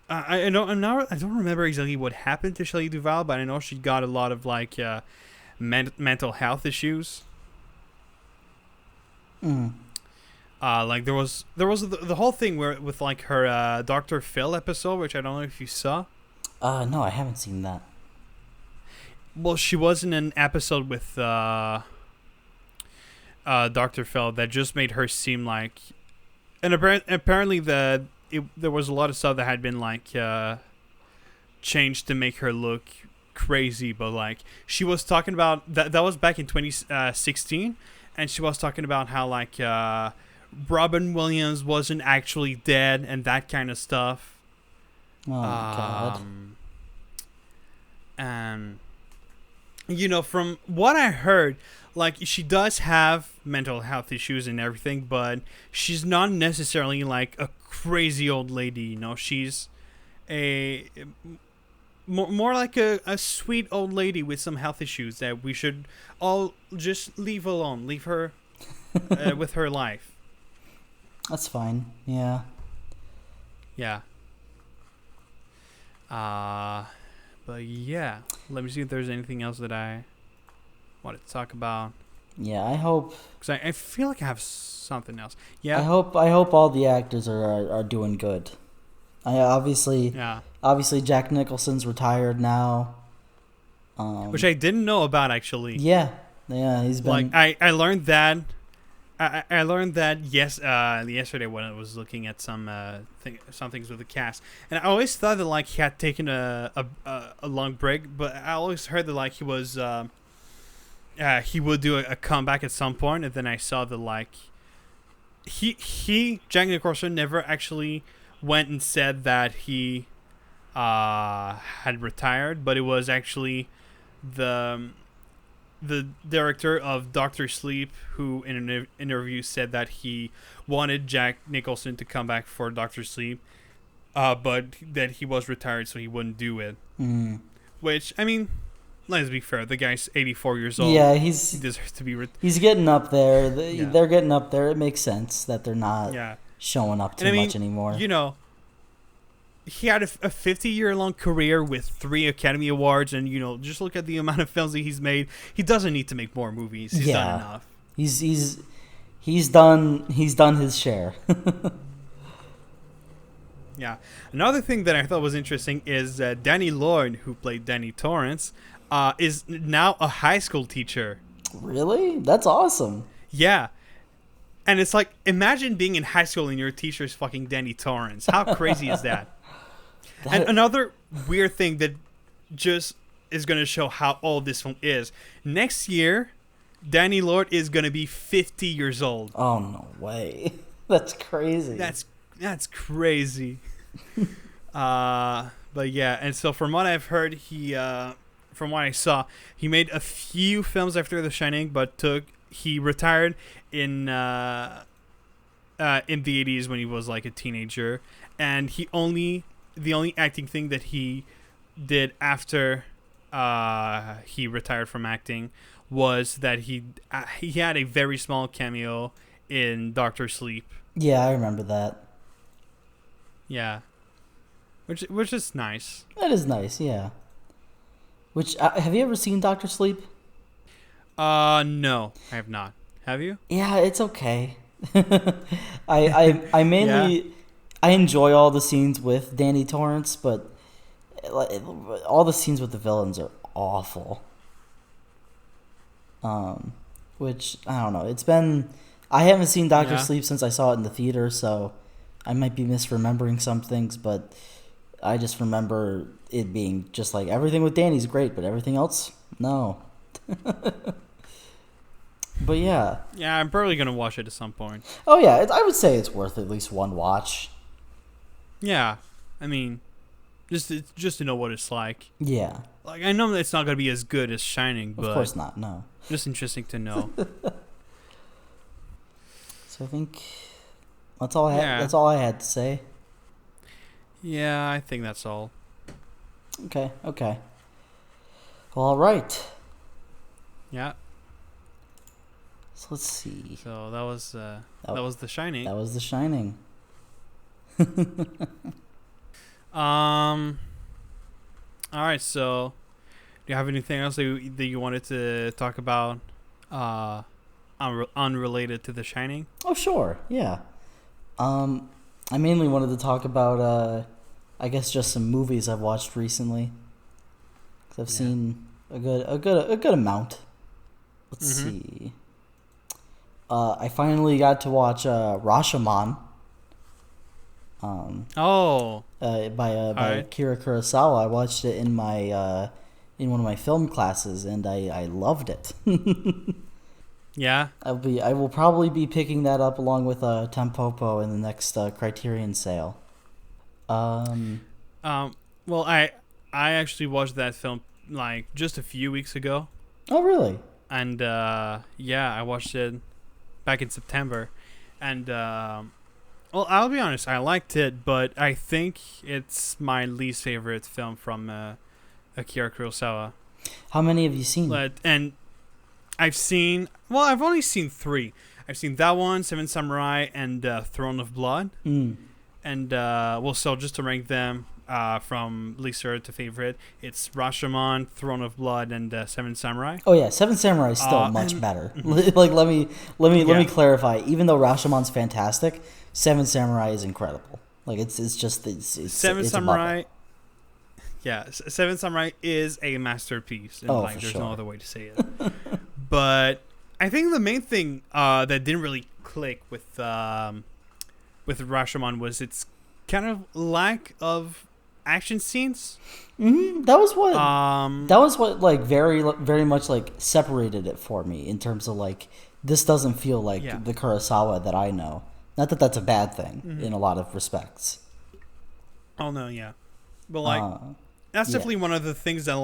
I don't remember exactly what happened to Shelley Duvall, but I know she got a lot of like mental health issues. Like there was the whole thing where with like her Dr. Phil episode, which I don't know if you saw. No, I haven't seen that. Well, she was in an episode with Dr. Phil that just made her seem like, and apparently there was a lot of stuff that had been like changed to make her look crazy, but like she was talking about that was back in 2016, and she was talking about how like Robin Williams wasn't actually dead and that kind of stuff. Oh God. And from what I heard, like she does have mental health issues and everything, but she's not necessarily like a crazy old lady. She's a more like a sweet old lady with some health issues that we should all just leave alone, leave her with her life. That's fine. Yeah. But yeah, let me see if there's anything else that I wanted to talk about. Yeah, I hope. Because I feel like I have something else. Yeah. I hope all the actors are doing good. Obviously Jack Nicholson's retired now. Which I didn't know about actually. Yeah, he's been. Like I learned that. I learned that yesterday when I was looking at some things with the cast, and I always thought that like he had taken a long break, but I always heard that like he was he would do a comeback at some point, and then I saw that like Jack Nicholson never actually went and said that he had retired, but it was actually the director of Doctor Sleep, who in an interview said that he wanted Jack Nicholson to come back for Doctor Sleep, but that he was retired, so he wouldn't do it. Which, I mean, let's be fair, the guy's 84 years old. Yeah, he deserves to be. He's getting up there. They're getting up there. It makes sense that they're not showing up too much anymore. He had a 50-year-long career with 3 Academy Awards, and just look at the amount of films that he's made. He doesn't need to make more movies. He's done enough. He's done his share. Yeah. Another thing that I thought was interesting is Danny Lloyd, who played Danny Torrance, is now a high school teacher. Really? That's awesome. Yeah. And it's like, imagine being in high school and your teacher's fucking Danny Torrance. How crazy is that? And another weird thing that just is going to show how old this film is. Next year, Danny Lloyd is going to be 50 years old. Oh, no way. That's crazy. That's crazy. But yeah, and so from what I've heard, from what I saw, he made a few films after The Shining, but he retired in the 80s when he was like a teenager, and the only acting thing that he did after he retired from acting was that he had a very small cameo in Doctor Sleep. Yeah, I remember that. Yeah, which is nice. That is nice, yeah. Which have you ever seen Doctor Sleep? No, I have not. Have you? Yeah, it's okay. I mainly I enjoy all the scenes with Danny Torrance, but all the scenes with the villains are awful. Which I don't know. I haven't seen Doctor Sleep since I saw it in the theater, so I might be misremembering some things, but I just remember it being just like everything with Danny's great, but everything else No. But yeah. Yeah, I'm probably gonna watch it at some point. Oh yeah, I would say it's worth at least one watch. Yeah, I mean, just to know what it's like. Yeah. Like, I know that it's not gonna be as good as Shining, but Of course not. No. just interesting to know. So I think that's all I had. Yeah. That's all I had to say. Yeah, I think that's all. Okay. Okay. Well, all right. Yeah. So let's see. So that was The Shining. That was The Shining. All right. So, do you have anything else that you wanted to talk about, unrelated to The Shining? Oh sure. Yeah. I mainly wanted to talk about I guess just some movies I've watched recently. 'Cause I've seen a good amount. Let's see. I finally got to watch Rashomon. By Akira Kurosawa. I watched it in my in one of my film classes, and I loved it. Yeah. I will probably be picking that up along with Tampopo in the next Criterion sale. Well, I actually watched that film like just a few weeks ago. Oh really? And yeah, I watched it back in September, and well, I'll be honest, I liked it, but I think it's my least favorite film from Akira Kurosawa. How many have you seen? And I've only seen 3. I've seen that one, Seven Samurai, and Throne of Blood. And so just to rank them from least favorite to favorite, it's Rashomon, Throne of Blood, and Seven Samurai. Oh yeah, Seven Samurai is still much better. Like let me clarify. Even though Rashomon's fantastic, Seven Samurai is incredible. Like it's Seven Samurai. Yeah, Seven Samurai is a masterpiece. And there's no other way to say it. But I think the main thing that didn't really click with Rashomon was its kind of lack of action scenes. That was what like very very much like separated it for me in terms of like this doesn't feel like the Kurosawa that I know. Not that that's a bad thing in a lot of respects. Oh no, yeah, but like that's definitely one of the things that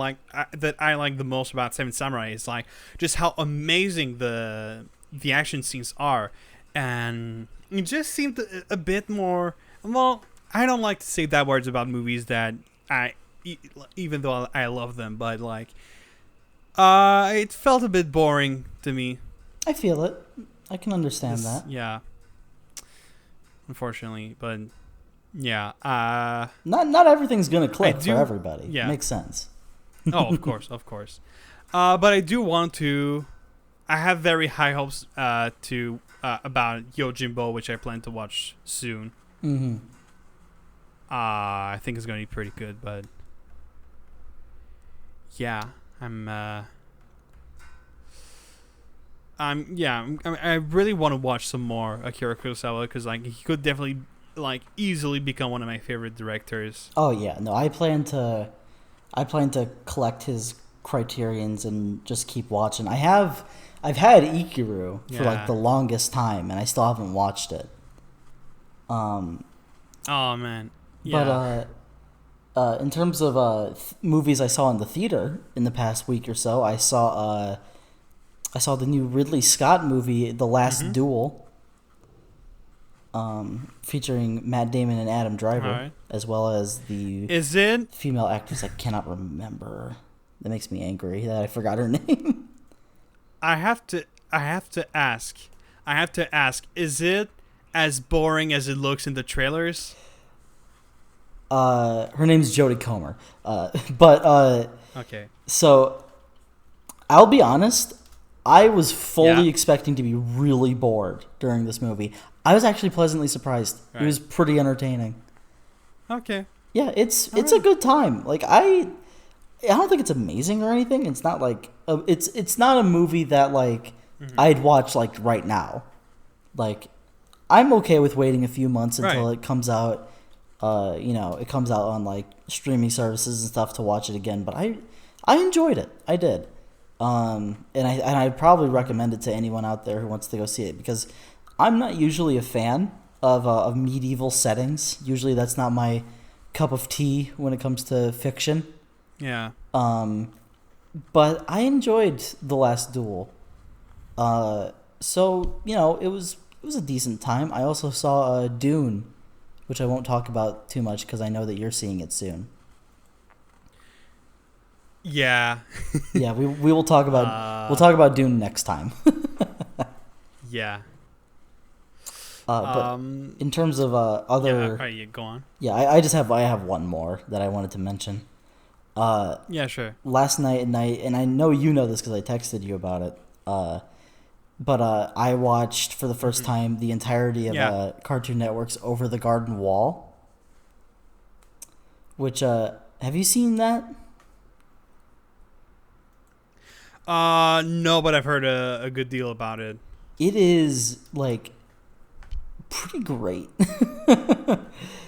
I like the most about Seven Samurai is like just how amazing the action scenes are, and it just seemed a bit more. Well, I don't like to say that words about movies that even though I love them, but like, it felt a bit boring to me. I feel it. I can understand that. Yeah. Unfortunately, but yeah. Not everything's gonna click for everybody. Yeah. Makes sense. Oh, of course, of course. But I do want to. I have very high hopes about Yojimbo, which I plan to watch soon. I think it's going to be pretty good, but yeah, I really want to watch some more Akira Kurosawa because like he could definitely like easily become one of my favorite directors. Oh yeah, no, I plan to collect his Criterions and just keep watching. I've had Ikiru for like the longest time, and I still haven't watched it. Oh man. Yeah. But in terms of movies I saw in the theater in the past week or so, I saw the new Ridley Scott movie, The Last Duel, featuring Matt Damon and Adam Driver, as well as the female actress I cannot remember. That makes me angry that I forgot her name. I have to ask. Is it as boring as it looks in the trailers? Her name's Jodie Comer. Okay. So, I'll be honest. I was fully expecting to be really bored during this movie. I was actually pleasantly surprised. Right. It was pretty entertaining. Okay. Yeah, it's a good time. Like I don't think it's amazing or anything. It's not like it's not a movie that like I'd watch like right now. Like I'm okay with waiting a few months until it comes out. It comes out on like streaming services and stuff to watch it again. But I enjoyed it. I did. And I'd probably recommend it to anyone out there who wants to go see it, because I'm not usually a fan of medieval settings. Usually that's not my cup of tea when it comes to fiction. Yeah. But I enjoyed The Last Duel. So it was a decent time. I also saw Dune, which I won't talk about too much because I know that you're seeing it soon. Yeah. Yeah, we will talk about we'll talk about Dune next time. Yeah. But in terms of other, yeah, go on. yeah, I have one more that I wanted to mention. Yeah, sure. Last night at night, and I know you know this because I texted you about it. But I watched for the first time the entirety of Cartoon Network's Over the Garden Wall. Which have you seen that? No, but I've heard a good deal about it. It is like pretty great.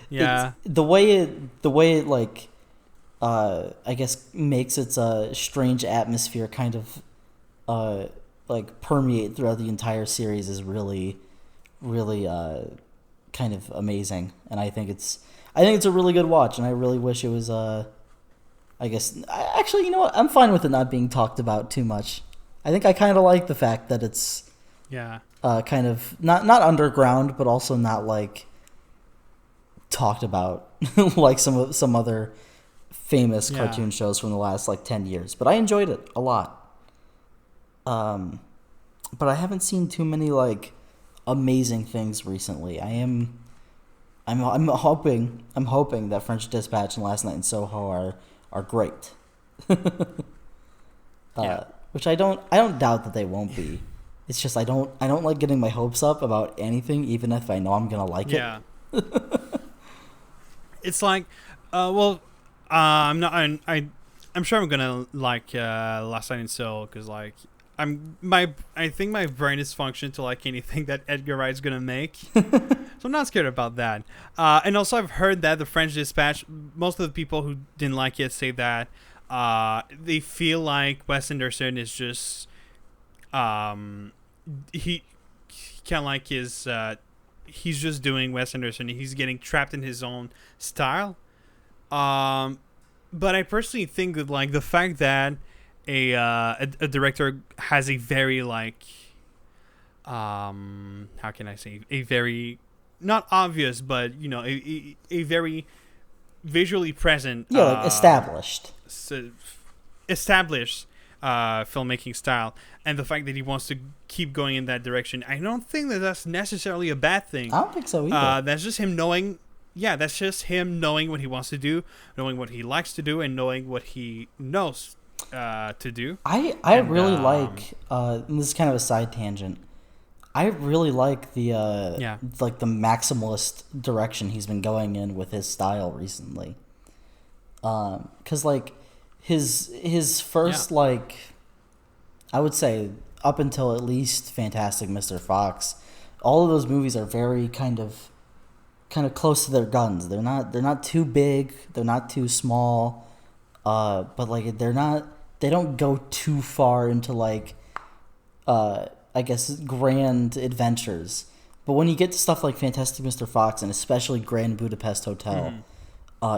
Yeah. The way it like I guess makes its strange atmosphere kind of like permeate throughout the entire series is really kind of amazing, and I think it's a really good watch, and I really wish it was I guess actually, you know what, I'm fine with it not being talked about too much. I think I kind of like the fact that it's kind of not underground, but also not like talked about like some other famous cartoon shows from the last like 10 years. But I enjoyed it a lot. But I haven't seen too many like amazing things recently. I'm hoping that French Dispatch and Last Night in Soho are great. Which I don't doubt that they won't be. It's just I don't like getting my hopes up about anything, even if I know I'm gonna like it. Yeah. It's like, I'm not. I'm sure I'm gonna like Last Night in Soho because like I think my brain is functioning to like anything that Edgar Wright's gonna make. So I'm not scared about that. And also I've heard that the French Dispatch, most of the people who didn't like it say that they feel like Wes Anderson is just he kind of like his he's just doing Wes Anderson. He's getting trapped in his own style. But I personally think that like the fact that a director has a very like how can I say, a very not obvious but a very visually present like established filmmaking style, and the fact that he wants to keep going in that direction, I don't think that that's necessarily a bad thing. I don't think so either. That's just him knowing. Yeah, that's just him knowing what he wants to do, knowing what he likes to do, and knowing what he knows to do. I really like. And this is kind of a side tangent. I really like the like the maximalist direction he's been going in with his style recently. 'Cause like his first like, I would say up until at least Fantastic Mr. Fox, all of those movies are very kind of close to their guns. They're not too big, they're not too small, but like they don't go too far into like I guess grand adventures. But when you get to stuff like Fantastic Mr. Fox and especially Grand Budapest Hotel,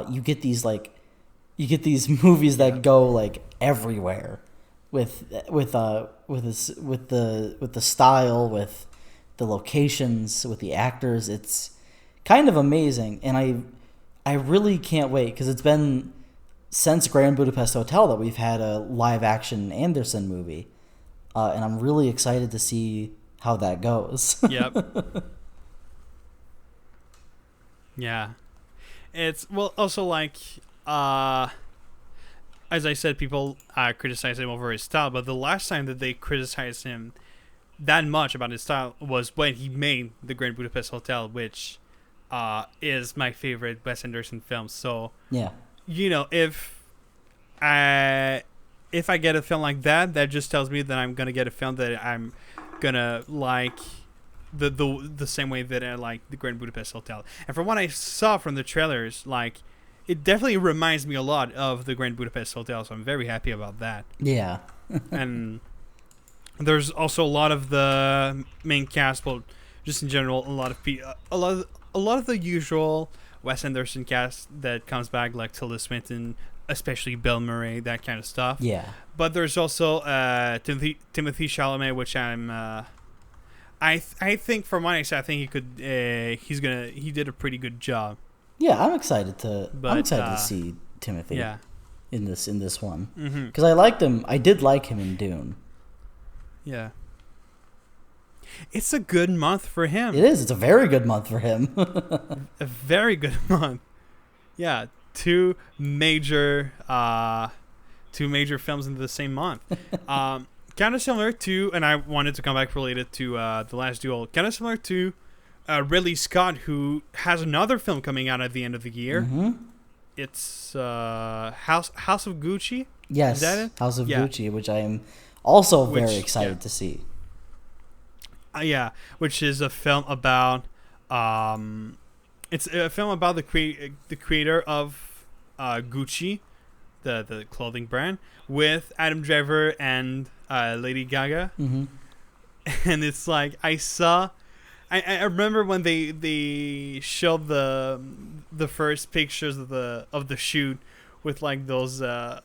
you get these movies that go like everywhere with the style, with the locations, with the actors. It's kind of amazing, and I really can't wait, because it's been since Grand Budapest Hotel that we've had a live action Anderson movie, and I'm really excited to see how that goes. Yep. Yeah, it's also like as I said, people criticize him over his style, but the last time that they criticized him that much about his style was when he made the Grand Budapest Hotel, which is my favorite Wes Anderson film. So yeah, if I get a film like that, that just tells me that I'm gonna get a film that I'm gonna like the same way that I like the Grand Budapest Hotel. And from what I saw from the trailers, like, it definitely reminds me a lot of the Grand Budapest Hotel, so I'm very happy about that. Yeah. And there's also a lot of the main cast, well, just in general, a lot of the usual Wes Anderson cast that comes back, like Tilda Swinton, especially Bill Murray, that kind of stuff. Yeah. But there's also Timothy Chalamet, which I think from what I said, I think he did a pretty good job. Yeah, I'm excited to see Timothy. Yeah. In this one, Mm-hmm. because I liked him. I did like him in Dune. Yeah. It's a good month for him. It is. It's a very good month for him. A very good month. Yeah, two major films in the same month. Kind of similar to, and I wanted to come back related to The Last Duel. Kind of similar to Ridley Scott, who has another film coming out at the end of the year. Mm-hmm. It's House of Gucci. Yes, is that it? House of Gucci, which I am also very excited yeah. to see. Yeah, which is a film about it's a film about the creator of Gucci, the clothing brand, with Adam Driver and Lady Gaga. Mm-hmm. And it's like I remember when they showed the first pictures of the shoot with like those the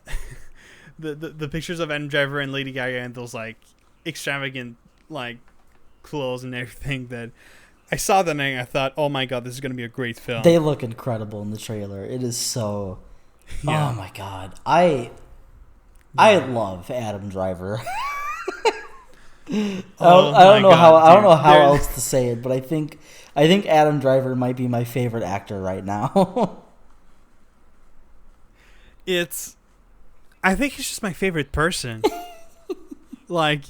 pictures of Adam Driver and Lady Gaga and those like extravagant like clothes and everything, that I saw that and I thought, oh my god, this is gonna be a great film. They look incredible in the trailer. It is so. Yeah. Oh my god, I love Adam Driver. I don't know how else to say it, but I think Adam Driver might be my favorite actor right now. I think he's just my favorite person. like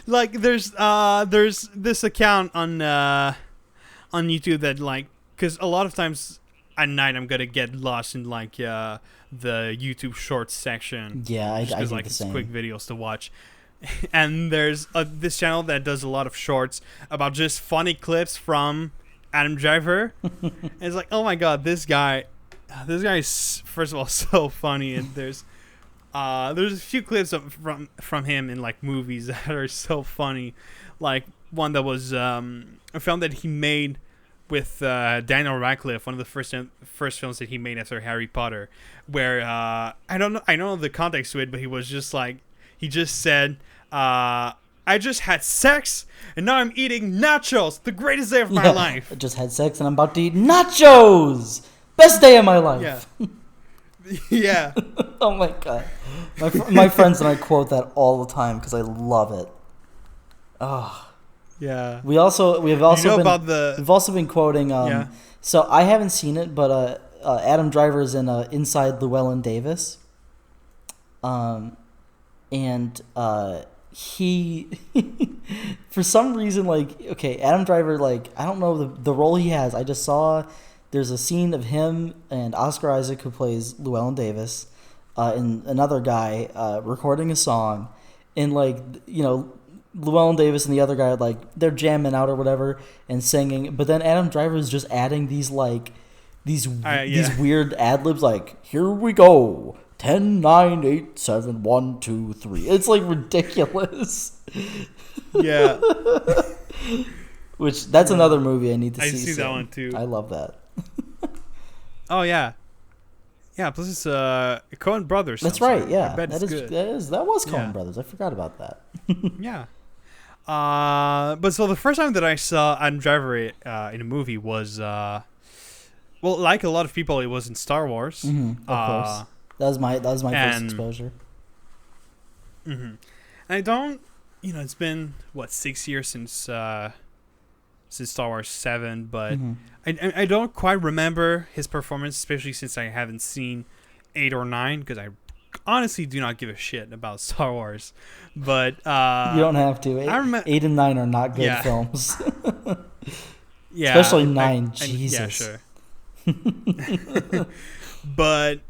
there's this account on YouTube that, like, because a lot of times at night I'm gonna get lost in like the YouTube Shorts section. Yeah, I do like the it's same. quick videos to watch. And there's this channel that does a lot of shorts about just funny clips from Adam Driver. And it's like, oh my god, this guy is first of all so funny, and there's a few clips from him in like movies that are so funny, like one that was a film that he made with Daniel Radcliffe, one of the first films that he made after Harry Potter, where I don't know the context to it, but he was just like, he just said, I just had sex and now I'm eating nachos, the greatest day of my life. I just had sex and I'm about to eat nachos. Best day of my life. Yeah. Yeah. Oh my god. My friends and I quote that all the time because I love it. Oh. Yeah. We've also been quoting yeah. So I haven't seen it, but Adam Driver's in Inside Llewellyn Davis. And he for some reason, like, okay, Adam Driver, like, I don't know the role he has. I just saw there's a scene of him and Oscar Isaac, who plays Llewellyn Davis, and another guy recording a song, and like, you know, Llewellyn Davis and the other guy, like, they're jamming out or whatever and singing, but then Adam Driver is just adding these weird ad libs, like, here we go, 10, 9, 8, 7, 1, 2, 3. It's like ridiculous. Yeah. Which, that's another movie I need to see. I see soon. that one too. I love that. Oh yeah. Yeah, plus it's Coen Brothers. That's right. Yeah, I bet that was Coen Brothers. I forgot about that. Yeah. But so the first time that I saw Adam Driver in a movie was, well, like a lot of people, it was in Star Wars. Mm-hmm, of course. That was my first exposure. Mm-hmm. And I don't, it's been 6 years since Star Wars 7, but Mm-hmm. I don't quite remember his performance, especially since I haven't seen 8 or 9, because I honestly do not give a shit about Star Wars. But you don't have to. 8 and 9 are not good films. Yeah, especially 9. Jesus. Yeah, sure. But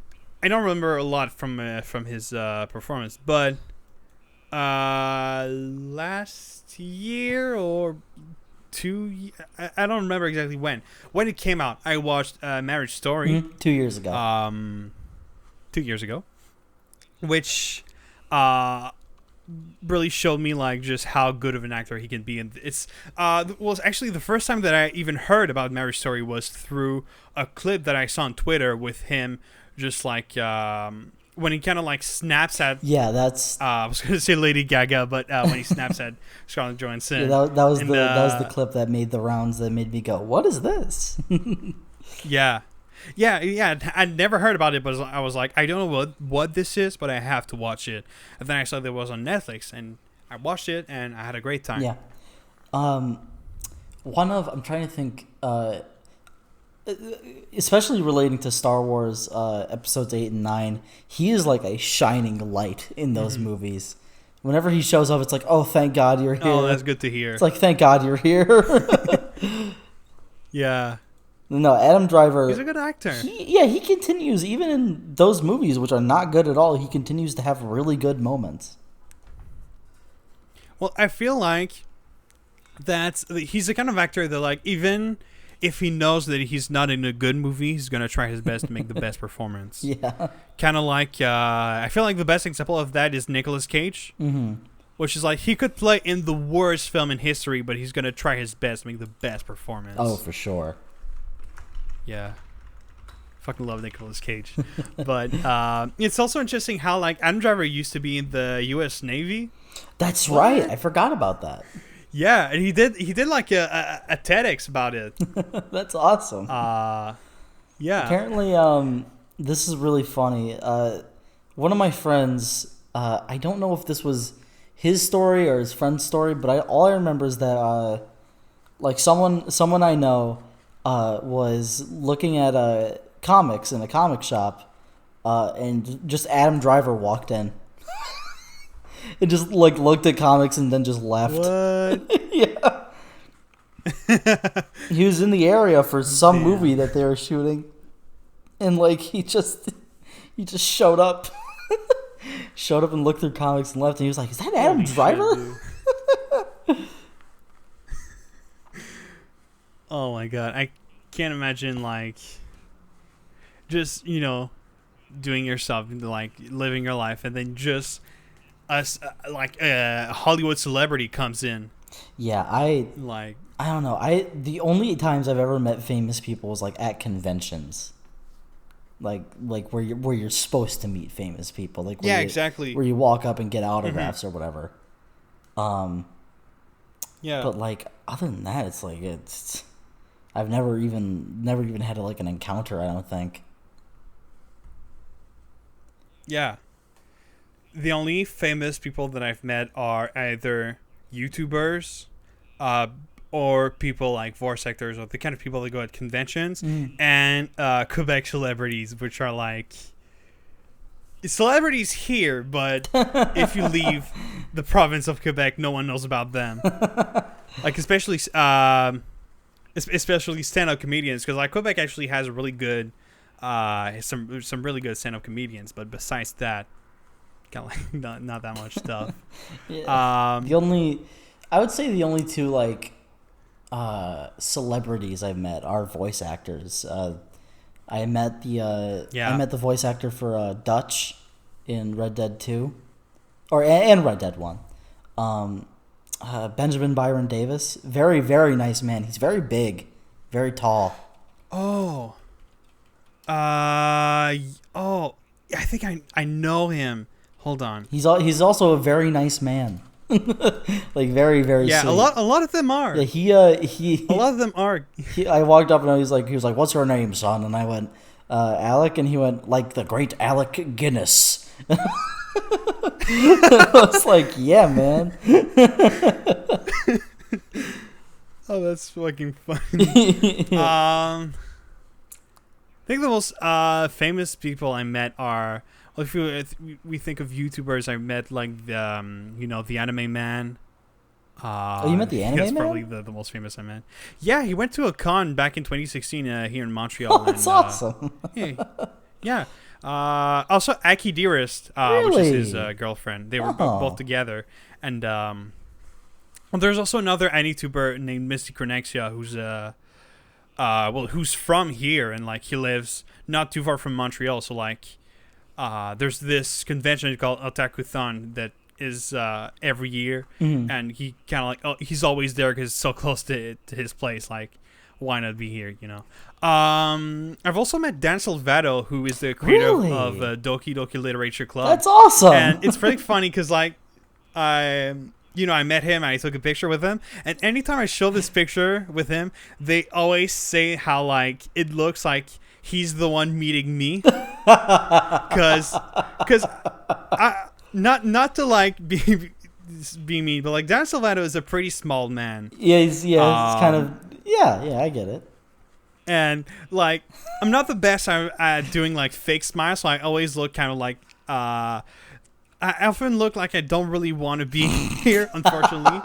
I don't remember a lot from his performance. But last year or 2, I don't remember exactly when it came out. I watched Marriage Story 2 years ago. 2 years ago, which really showed me like just how good of an actor he can be. And it's was actually the first time that I even heard about Marriage Story was through a clip that I saw on Twitter with him, just like when he kind of like snaps at. Yeah, that's. I was gonna say Lady Gaga, but when he snaps at Scarlett Johansson. Yeah, that was the clip that made the rounds that made me go, "What is this?" Yeah. I'd never heard about it, but I was like, I don't know what this is, but I have to watch it. And then I saw that it was on Netflix, and I watched it, and I had a great time. Yeah. I'm trying to think, especially relating to Star Wars episodes 8 and 9, he is like a shining light in those movies. Whenever he shows up, it's like, oh, thank God you're here. Oh, that's good to hear. It's like, thank God you're here. Yeah. No, Adam Driver. He's a good actor. He continues, even in those movies, which are not good at all, he continues to have really good moments. Well, I feel like he's the kind of actor that, like, even if he knows that he's not in a good movie, he's going to try his best to make the best performance. Yeah. Kind of like, I feel like the best example of that is Nicolas Cage. Mm-hmm. Which is like, he could play in the worst film in history, but he's going to try his best to make the best performance. Oh, for sure. Yeah. Fucking love Nicolas Cage. But it's also interesting how, like, Adam Driver used to be in the U.S. Navy. That's right. I forgot about that. Yeah, and he did like a TEDx about it. That's awesome. Yeah. Apparently, this is really funny. One of my friends, I don't know if this was his story or his friend's story, but all I remember is that like someone I know was looking at comics in a comic shop, and just Adam Driver walked in. It just like looked at comics and then just left. What? Yeah. He was in the area for some movie that they were shooting, and like he just showed up. Showed up and looked through comics and left, and he was like, "Is that Adam Driver?" Oh my god, I can't imagine, like, just, you know, doing yourself, like, living your life, and then just a Hollywood celebrity comes in. Yeah, I don't know. The only times I've ever met famous people was like at conventions, like where you're supposed to meet famous people, like exactly, where you walk up and get autographs or whatever. Yeah, but like other than that, it's like I've never even had like an encounter, I don't think. Yeah. The only famous people that I've met are either YouTubers, or people like voice actors, or the kind of people that go at conventions, and Quebec celebrities, which are like celebrities here, but if you leave the province of Quebec, no one knows about them. Like especially stand-up comedians, because like Quebec actually has a really good some really good stand-up comedians, but besides that, kind of like not that much stuff. Yeah. I would say the only two like celebrities I've met are voice actors. I met the voice actor for Dutch in Red Dead 2, and Red Dead 1. Benjamin Byron Davis, very, very nice man. He's very big, very tall. I think I know him. Hold on. He's also a very nice man. Like very, very sweet. A lot of them are. Yeah, he a lot of them are. I walked up and he was like, "What's your name, son?" And I went, "Alec," and he went, "Like the great Alec Guinness." I was like, "Yeah, man." Oh, that's fucking funny. I think the most famous people I met are, well, if we think of YouTubers, I met like the Anime Man. You met the Anime Man? That's probably the most famous I met. Yeah, he went to a con back in 2016 here in Montreal. Oh, that's awesome. Yeah. Also, Aki Dearest, really? Which is his girlfriend. They were both together. And there's also another AniTuber named Misty Cronexia, who's from here, and like he lives not too far from Montreal. So like, there's this convention called Otakuthon that is every year, Mhm. and he kind of like, oh, he's always there because it's so close to his place. Like, why not be here? I've also met Dan Salvato, who is the creator Really? of Doki Doki Literature Club. That's awesome. And it's pretty funny because like I met him, I took a picture with him, and anytime I show this picture with him, they always say how like it looks like he's the one meeting me, because I not to like be mean, but like Dan Salvato is a pretty small man. Yeah, it's kind of yeah, I get it. And like I'm not the best at doing like fake smiles, so I always look kind of like I often look like I don't really want to be here, unfortunately.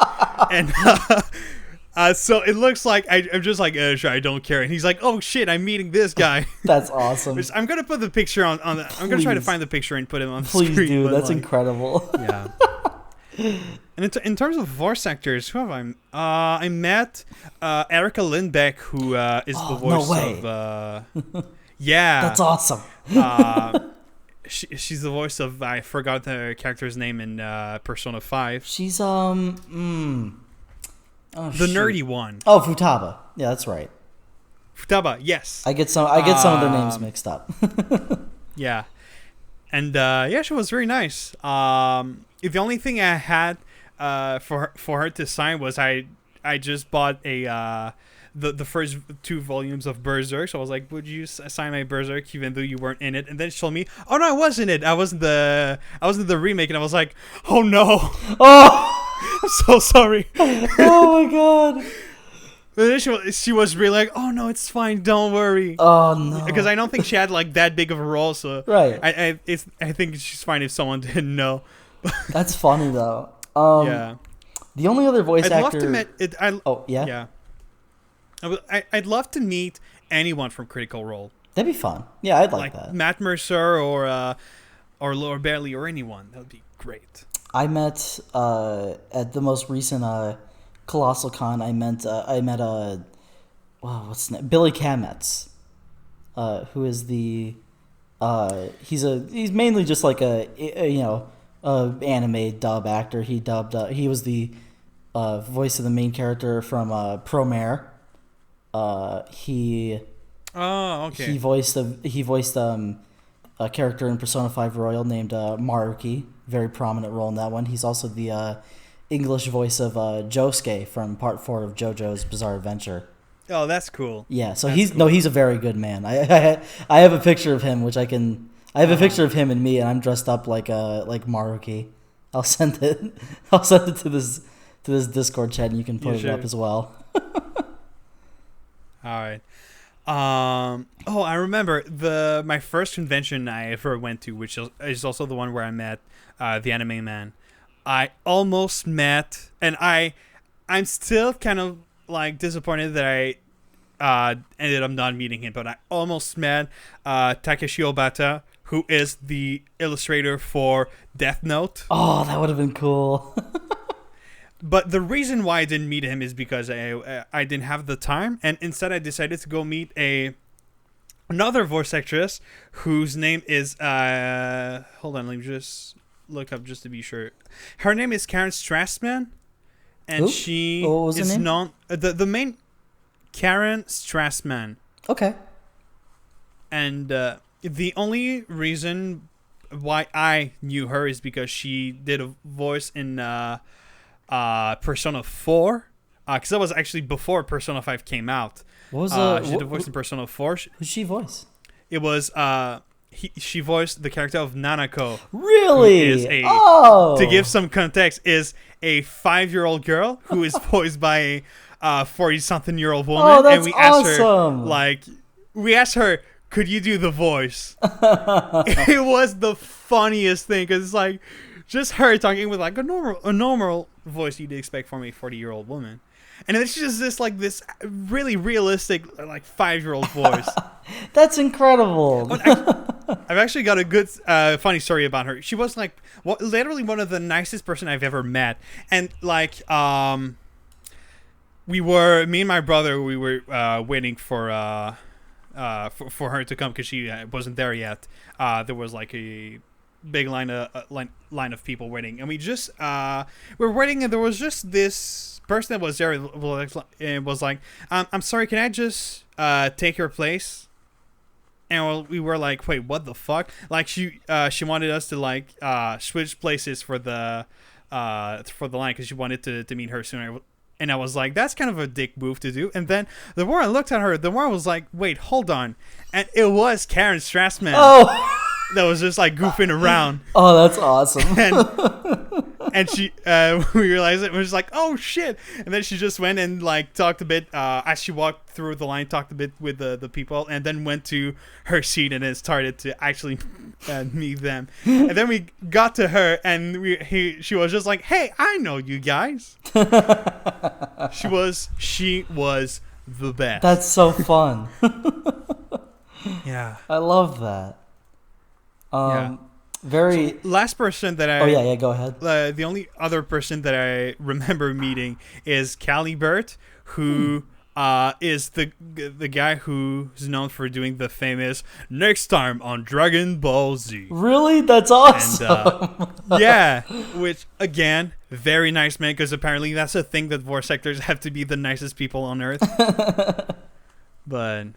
And so it looks like I'm just like, sure, I don't care. And he's like, oh shit, I'm meeting this guy. That's awesome. I'm gonna put the picture on the. I'm gonna try to find the picture and put it on the Please screen. do. But That's like, incredible. Yeah. And in terms of voice actors, who have I met Erica Lindbeck, who is the voice of. Yeah. That's awesome. She's the voice of, I forgot the character's name in Persona 5. She's the nerdy one. Oh, Futaba. Yeah, that's right. Futaba, yes. I get some of their names mixed up. Yeah. And yeah, she was very nice. The only thing I had for her to sign was I just bought the first 2 volumes of Berserk, so I was like, would you sign my Berserk even though you weren't in it? And then she told me, oh no, I was in it. I was in the remake. And I was like, oh no. Oh, I'm so sorry. oh my god. But then she was really like, oh no, it's fine, don't worry. Oh no. Because I don't think she had like that big of a role, so right. I think she's fine if someone didn't know. That's funny though. Yeah. The only other voice I'd actor. love to meet it. Oh yeah. Yeah. I'd love to meet anyone from Critical Role. That'd be fun. Yeah, I'd like that. Matt Mercer or Laura Bailey or anyone. That would be great. I met at the most recent Colossal Con. I met what's his name? Billy Kametz, who is the he's mainly just like a anime dub actor. He was the voice of the main character from Promare. He voiced a character in Persona 5 Royal named Maruki. Very prominent role in that one. He's also the English voice of Josuke from Part 4 of JoJo's Bizarre Adventure. Oh, that's cool. Yeah, so that's cool. He's a very good man. I have a picture of him, which I have a picture of him and me, and I'm dressed up like Maruki. I'll send it to this Discord chat, and you can put it up as well. All right. I remember my first convention I ever went to, which is also the one where I met the Anime Man. I almost met, and I'm still kind of like disappointed that I ended up not meeting him, but I almost met Takeshi Obata, who is the illustrator for Death Note. Oh, that would have been cool. But the reason why I didn't meet him is because I didn't have the time, and instead I decided to go meet another voice actress whose name is hold on, let me just look up just to be sure. Her name is Karen Strassman, and Who? she What was her is name? known the main Karen Strassman. Okay. And the only reason why I knew her is because she did a voice in Persona 4, because that was actually before Persona 5 came out. What was she did a voice in Persona 4. Who's she voice? It was she voiced the character of Nanako. Really? Who is to give some context, is a 5-year-old girl who is voiced by a 40-something-year-old woman. Oh, that's and we asked awesome. we asked her, could you do the voice? It was the funniest thing, because it's like just her talking with like a normal voice you'd expect from a 40-year-old woman. And it's just this really realistic, like 5-year-old voice. That's incredible. I've actually got a good, funny story about her. She was like, literally one of the nicest person I've ever met. And like, me and my brother, we were waiting for her to come because she wasn't there yet. There was like big line of people waiting, and we just were waiting, and there was just this person that was there and was like, I'm sorry, can I just take your place? And we were like, wait, what the fuck? Like she wanted us to like switch places for the line because she wanted to meet her sooner. And I was like, that's kind of a dick move to do. And then the more I looked at her, the more I was like, wait, hold on. And it was Karen Strassman. Oh. That was just like goofing around. Oh, that's awesome. And she, we realized it. We was like, oh shit. And then she just went and like talked a bit as she walked through the line, talked a bit with the people, and then went to her seat and then started to actually meet them. And then we got to her, and she was just like, hey, I know you guys. She was the best. That's so fun. Yeah, I love that. Very. So last person that I. Oh yeah, go ahead. The only other person that I remember meeting is Callie Burt, who is the guy who's known for doing the famous "Next Time on Dragon Ball Z." Really, that's awesome. And, yeah, which again, very nice man, because apparently that's a thing that voice actors have to be the nicest people on earth. But.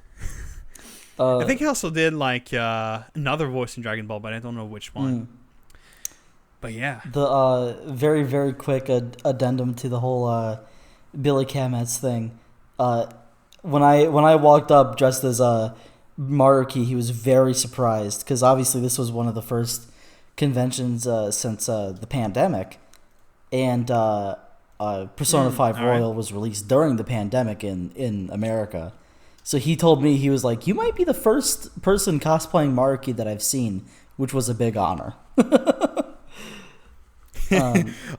I think he also did like another voice in Dragon Ball, but I don't know which one. But yeah, the very very quick addendum to the whole Billy Kametz thing. When I walked up dressed as Maruki, he was very surprised because obviously this was one of the first conventions since the pandemic, and Persona 5 Royal was released during the pandemic in America. So he told me, he was like, you might be the first person cosplaying Maruki that I've seen, which was a big honor.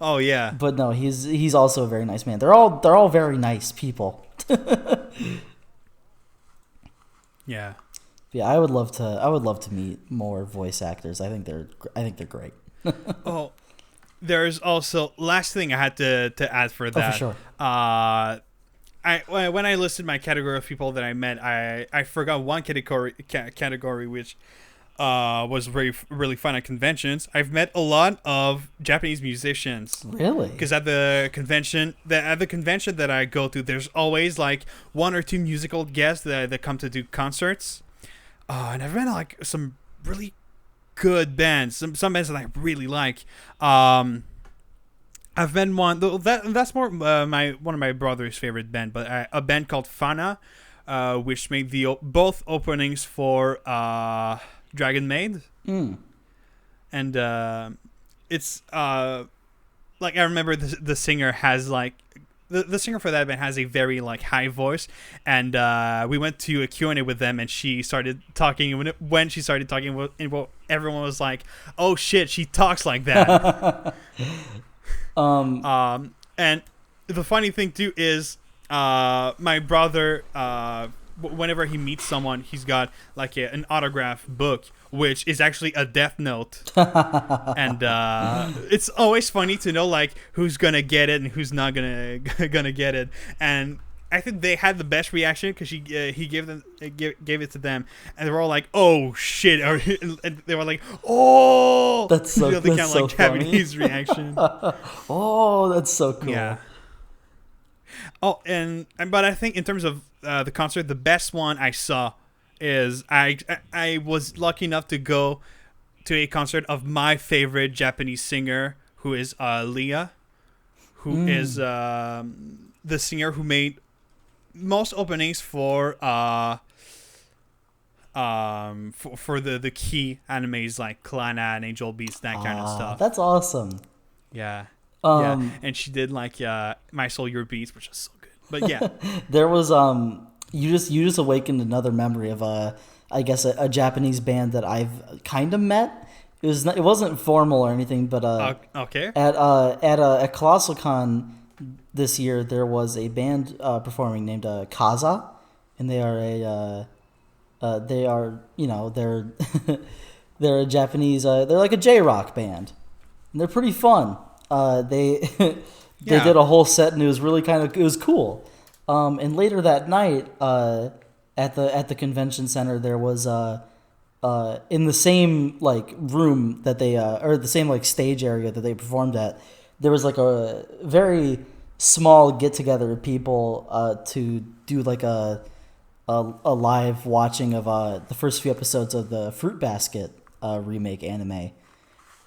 Oh yeah. But no, he's also a very nice man. They're all very nice people. Yeah. Yeah, I would love to meet more voice actors. I think they're great. Oh, there's also last thing I had to add for that. Oh, for sure. When I listed my category of people that I met, I forgot one category which was really fun at conventions. I've met a lot of Japanese musicians. Really? Because at the convention that I go to, there's always like one or two musical guests that come to do concerts. And I've met like some really good bands, some bands that I really like. I've met one that's more one of my brother's favorite band, but a band called Fana, which made both openings for Dragon Maid, and it's like I remember the singer has like the singer for that band has a very like high voice, and we went to a Q&A with them, and she started talking, and when she started talking, everyone was like, "Oh shit, she talks like that." And the funny thing too is my brother whenever he meets someone, he's got like an autograph book which is actually a death note. And it's always funny to know like who's gonna get it and who's not gonna get it. And I think they had the best reaction because he gave it to them, and they were all like, "Oh shit!" And they were like, "Oh!" That's so. The kind of so like Japanese reaction. Oh, that's so cool. Yeah. Oh, but I think in terms of the concert, the best one I saw is I was lucky enough to go to a concert of my favorite Japanese singer, who is Leah, who is the singer who made most openings for the key animes like Clannad and Angel Beats, that kind of stuff. That's awesome. Yeah. Yeah, and she did like My Soul Your Beats, which is so good. But yeah, there was you just awakened another memory of I guess a Japanese band that I've kind of met. It wasn't formal or anything, but okay. At Colossal Con this year there was a band performing named Kaza, and they are they're a Japanese they're like a J-rock band, and they're pretty fun. They did a whole set, and it was really it was cool. And later that night, at the convention center, there was in the same like room that they or the same like stage area that they performed at, there was like a very small get together of people to do like a live watching of the first few episodes of the Fruit Basket remake anime.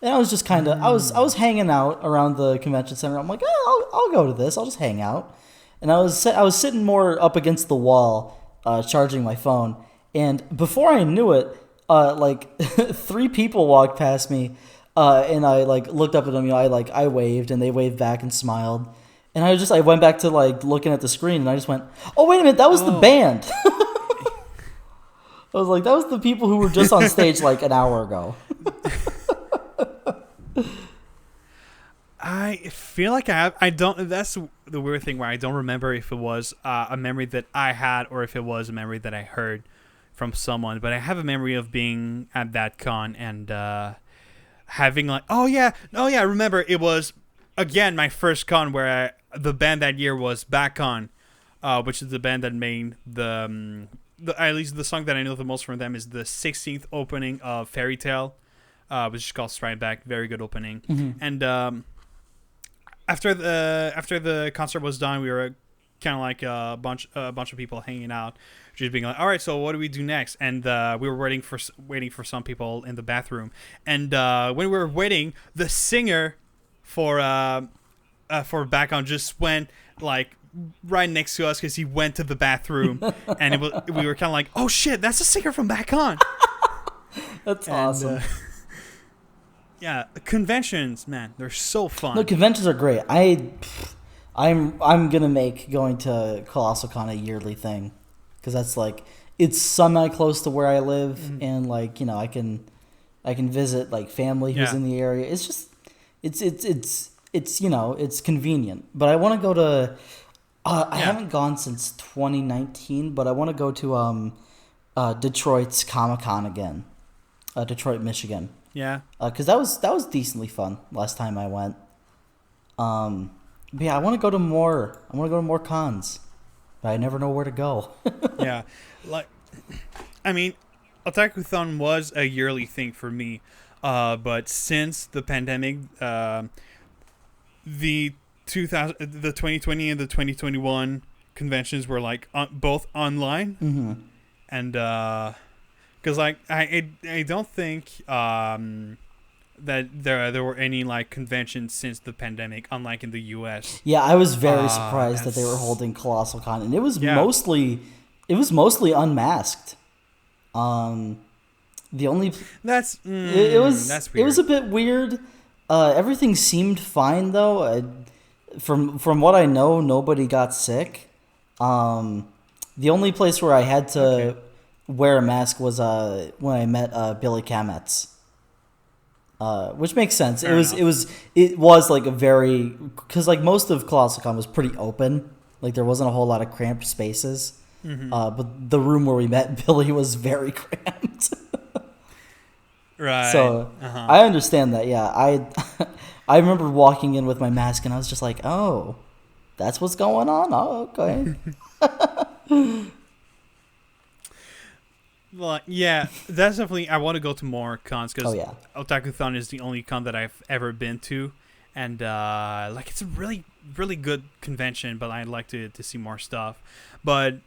And I was just kind of I was hanging out around the convention center. I'm like, oh, I'll go to this. I'll just hang out. And I was sitting more up against the wall, charging my phone. And before I knew it, like 3 people walked past me, and I like looked up at them. I waved, and they waved back and smiled. And I went back to like looking at the screen, and I just went, oh wait a minute, that was the band. I was like, that was the people who were just on stage like an hour ago. I feel like I don't. That's the weird thing where I don't remember if it was a memory that I had or if it was a memory that I heard from someone. But I have a memory of being at that con and having like, oh yeah, I remember it was again my first con where the band that year was Back On, which is the band that made the at least the song that I know the most from them is the 16th opening of Fairy Tale, which is called Strike Back. Very good opening. Mm-hmm. And after the concert was done, we were kind of like a bunch of people hanging out, just being like, all right, so what do we do next? And we were waiting for some people in the bathroom. And when we were waiting, the singer for Back On just went like right next to us because he went to the bathroom, and we were kind of like, oh shit, that's the singer from Back On. That's awesome. Yeah, conventions, man, they're so fun. No, conventions are great. I'm gonna make going to Colossal Con a yearly thing, because that's like it's semi close to where I live, and like I can visit like family who's in the area. It's just it's convenient. But I want to go to. I haven't gone since 2019, but I want to go to Detroit's Comic-Con again, Detroit, Michigan. Yeah. Because that was decently fun last time I went. But yeah, I want to go to more. I want to go to more cons, but I never know where to go. Yeah, like, I mean, Otaku-thon was a yearly thing for me, but since the pandemic, the 2020 and the 2021 conventions were like both online, and because like I don't think that there were any like conventions since the pandemic, unlike in the US. Yeah, I was very surprised that they were holding Colossal Con, and it was mostly unmasked. The only that's that's weird. It was a bit weird. Everything seemed fine though. From what I know, nobody got sick. The only place where I had to wear a mask was when I met Billy Kametz. Which makes sense. Fair enough. It was like a very, because like most of Colossal Con was pretty open. Like there wasn't a whole lot of cramped spaces. But the room where we met Billy was very cramped. Right. So I understand that. Yeah, I remember walking in with my mask and I was just like, oh, that's what's going on. Oh, okay. Well, yeah, that's definitely. I want to go to more cons because Otaku-thon is the only con that I've ever been to, and like it's a really, really good convention. But I'd like to see more stuff. But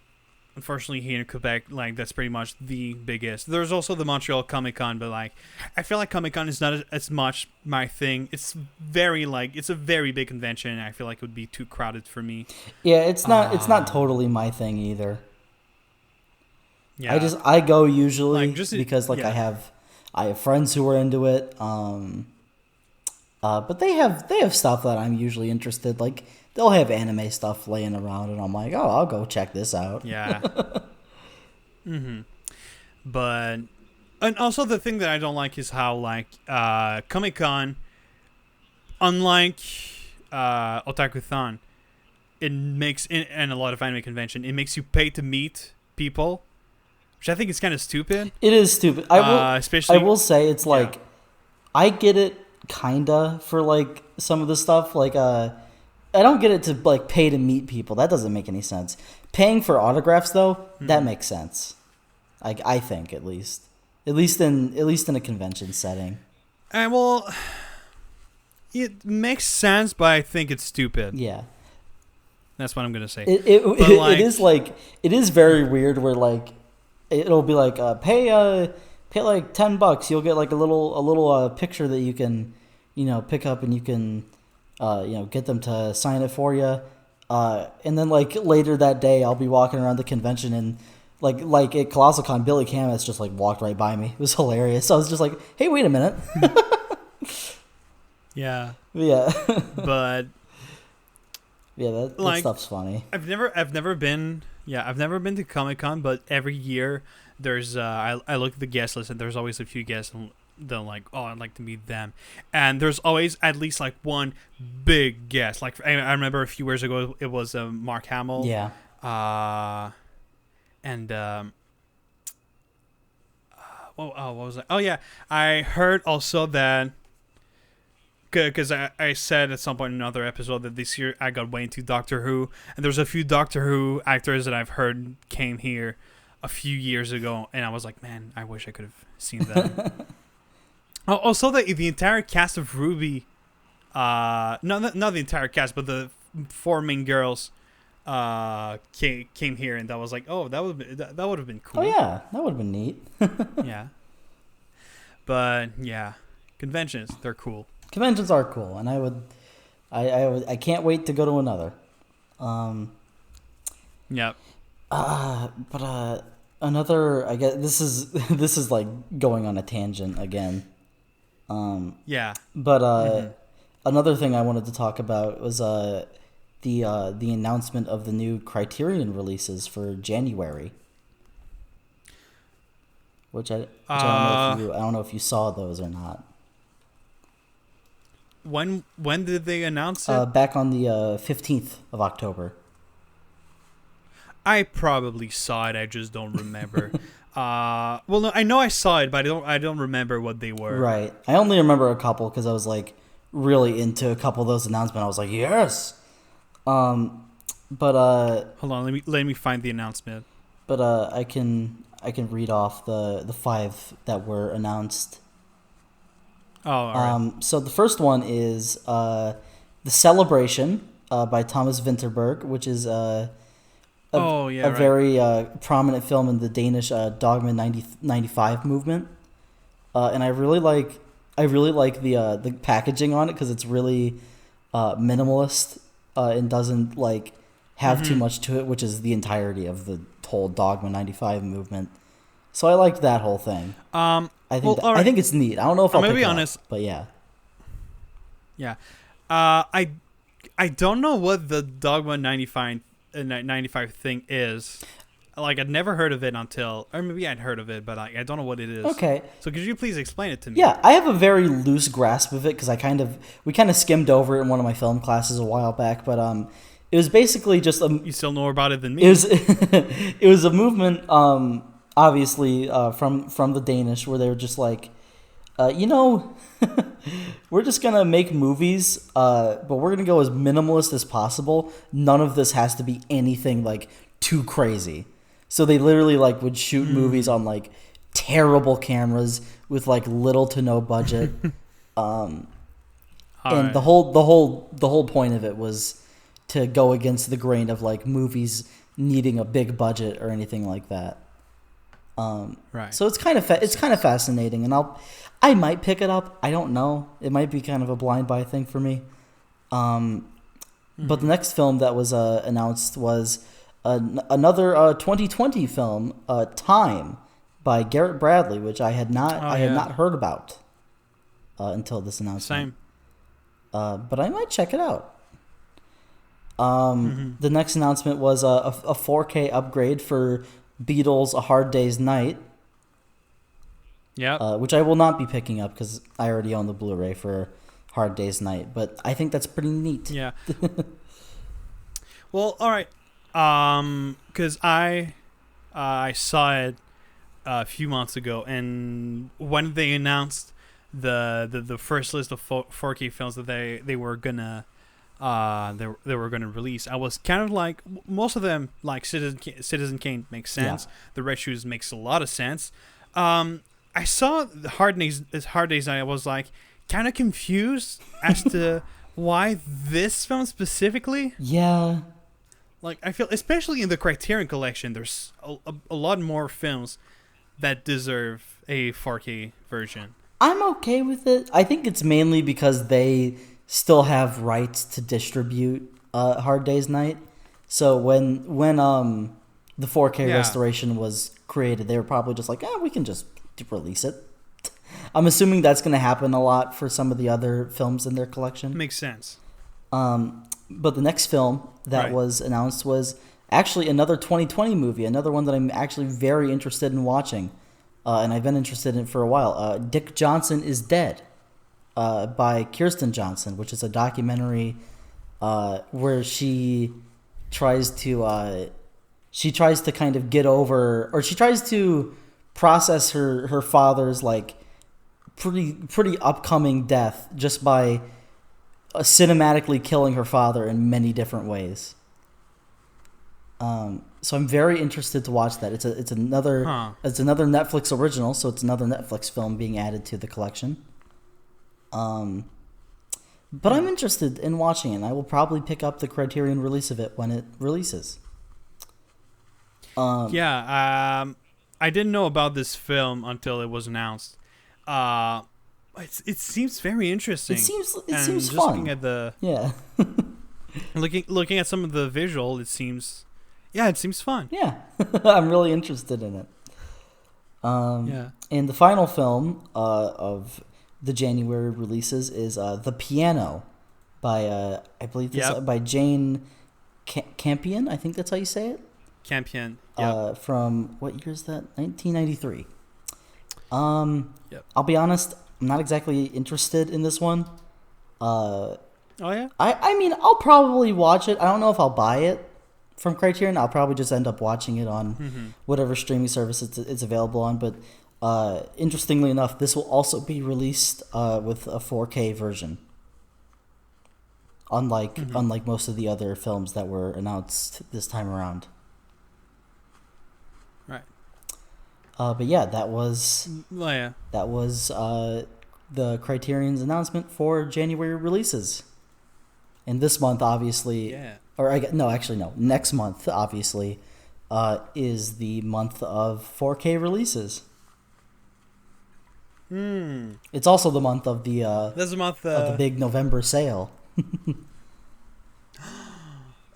unfortunately, here in Quebec, like that's pretty much the biggest. There's also the Montreal Comic-Con, but like I feel like Comic-Con is not as much my thing. It's very like it's a very big convention. And I feel like it would be too crowded for me. Yeah, it's not totally my thing either. Yeah. I go usually like because like I have friends who are into it. But they have stuff that I'm usually interested. Like they'll have anime stuff laying around, and I'm like, oh, I'll go check this out. Yeah. But and also the thing that I don't like is how like Comic-Con, unlike Otaku-thon, it makes and a lot of anime convention, it makes you pay to meet people. Which I think is kind of stupid. It is stupid. I will say it's like I get it kinda for like some of the stuff. Like I don't get it to like pay to meet people. That doesn't make any sense. Paying for autographs though, that makes sense. I think at least. At least in a convention setting. And well, it makes sense, but I think it's stupid. Yeah. That's what I'm gonna say. It is very weird where like it'll be like pay like $10, you'll get like a little picture that you can pick up, and you can get them to sign it for you, and then like later that day I'll be walking around the convention, and like at ColossalCon, Billy Camus just like walked right by me. It was hilarious. So I was just like, hey, wait a minute. Yeah. But yeah, that stuff's funny. I've never been to Comic-Con, but every year there's I look at the guest list, and there's always a few guests, and they're like, oh, I'd like to meet them. And there's always at least like one big guest. Like I remember a few years ago it was Mark Hamill. Yeah. And what was that? Oh yeah, I heard also that because I said at some point in another episode that this year I got way into Doctor Who, and there's a few Doctor Who actors that I've heard came here a few years ago, and I was like, man, I wish I could have seen them. Also, the entire cast of RWBY, not the entire cast, but the four main girls came here, and that was like, oh, that would have been cool. Oh yeah, that would have been neat. Yeah. But yeah, conventions, they're cool. Conventions are cool, and I can't wait to go to another. Yep. But another, I guess this is like going on a tangent again. Yeah. But another thing I wanted to talk about was the announcement of the new Criterion releases for January. Which I don't know if you saw those or not. When did they announce it? Back on the 15th of October. I probably saw it. I just don't remember. Well, no, I know I saw it, but I don't remember what they were. Right. I only remember a couple because I was like really into a couple of those announcements. I was like, yes. But hold on, let me find the announcement. But I can read off the 5 that were announced. Oh, all right. So the first one is The Celebration by Thomas Vinterberg, which is a very prominent film in the Danish Dogma 95 movement. And I really like the packaging on it because it's really minimalist and doesn't like have too much to it, which is the entirety of the whole Dogma 95 movement. So I liked that whole thing. I think it's neat. I don't know if I'm gonna be honest, but yeah. Yeah. I don't know what the Dogma 95 thing is. Like, I'd never heard of it until, or maybe I'd heard of it, but I don't know what it is. Okay. So could you please explain it to me? Yeah, I have a very loose grasp of it because we kind of skimmed over it in one of my film classes a while back, but it was basically just You still know more about it than me. It was a movement, obviously from the Danish, where they were just like, we're just gonna make movies, but we're gonna go as minimalist as possible. None of this has to be anything like too crazy. So they literally like would shoot movies on like terrible cameras with like little to no budget. And right. the whole point of it was to go against the grain of like movies needing a big budget or anything like that. Right. So it's kind of fascinating, and I might pick it up. I don't know. It might be kind of a blind buy thing for me. But the next film that was announced was another 2020 film, Time, by Garrett Bradley, which I had not heard about until this announcement. Same. But I might check it out. The next announcement was a 4K upgrade for Beatles: A Hard Day's Night. Yeah. Which I will not be picking up because I already own the Blu-ray for Hard Day's Night. But I think that's pretty neat. Yeah. Well, all right. Because I saw it a few months ago, and when they announced the first list of 4K films that they were gonna release, I was kind of like, most of them, like Citizen Kane makes sense. Yeah. The Red Shoes makes a lot of sense. I saw the Hard Days Night. I was like kind of confused as to why this film specifically. Yeah. Like, I feel, especially in the Criterion Collection, there's a lot more films that deserve a 4K version. I'm okay with it. I think it's mainly because they still have rights to distribute Hard Day's Night. So when the 4K restoration was created, they were probably just like, we can just release it. I'm assuming that's going to happen a lot for some of the other films in their collection. Makes sense. But the next film that was announced was actually another 2020 movie, another one that I'm actually very interested in watching. And I've been interested in it for a while. Dick Johnson is Dead by Kirsten Johnson, which is a documentary where she tries to kind of get over, or she tries to process her father's like pretty upcoming death just by cinematically killing her father in many different ways. So I'm very interested to watch that. It's another Netflix original, so it's another Netflix film being added to the collection. But I'm interested in watching it, and I will probably pick up the Criterion release of it when it releases. I didn't know about this film until it was announced. It seems very interesting. It seems just fun. Looking at the looking at some of the visual, it seems fun. Yeah, I'm really interested in it. And the final film of the January releases is The Piano by I believe by Jane Campion. I think that's how you say it. Campion. From what year is that? 1993. I'll be honest, I'm not exactly interested in this one. Oh yeah. I mean, I'll probably watch it. I don't know if I'll buy it from Criterion. I'll probably just end up watching it on whatever streaming service it's available on. But interestingly enough, this will also be released with a 4K version. Unlike most of the other films that were announced this time around. Right. But yeah, that was the Criterion's announcement for January releases. And this month, obviously, next month, obviously, is the month of 4K releases. It's also the month of the There's a month of the big November sale.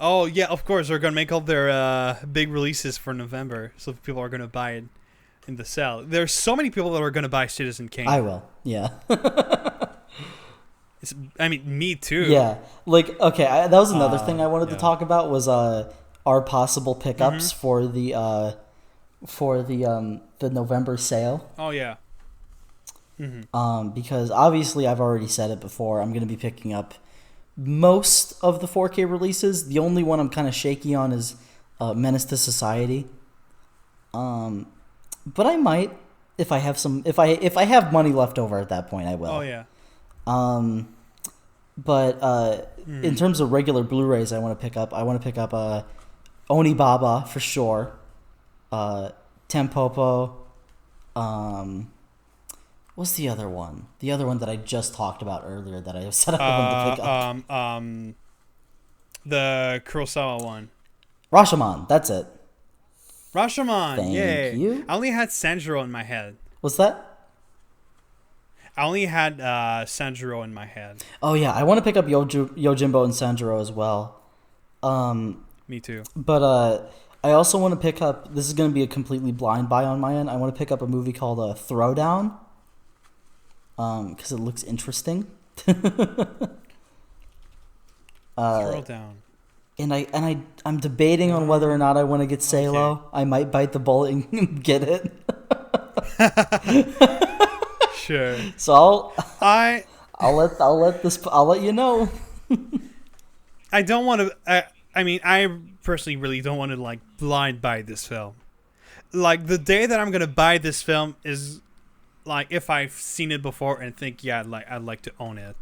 Oh yeah, of course they're gonna make all their big releases for November, so people are gonna buy it in the sale. There's so many people that are gonna buy Citizen Kane. I will, yeah. Me too. Yeah, that was another thing I wanted to talk about was our possible pickups for the November sale. Oh yeah. Because obviously I've already said it before, I'm going to be picking up most of the 4K releases. The only one I'm kind of shaky on is Menace to Society. But I might, if I have money left over at that point, I will. Oh yeah. But in terms of regular Blu-rays, I want to pick up Onibaba for sure. Tempopo. What's the other one? The other one that I just talked about earlier that I said I wanted to pick up. The Kurosawa one. Rashomon, that's it. Rashomon, Thank you. I only had Sanjuro in my head. What's that? I only had Sanjuro in my head. Oh yeah, I want to pick up Yojimbo and Sanjuro as well. Me too. But I also want to pick up, this is going to be a completely blind buy on my end, I want to pick up a movie called Throwdown. Because it looks interesting. Throwdown. And I'm debating on whether or not I want to get Salo. Okay. I might bite the bullet and get it. Sure. So I'll let you know. I don't want to. I personally really don't want to blind buy this film. The day that I'm gonna buy this film is if I've seen it before and think I'd like to own it.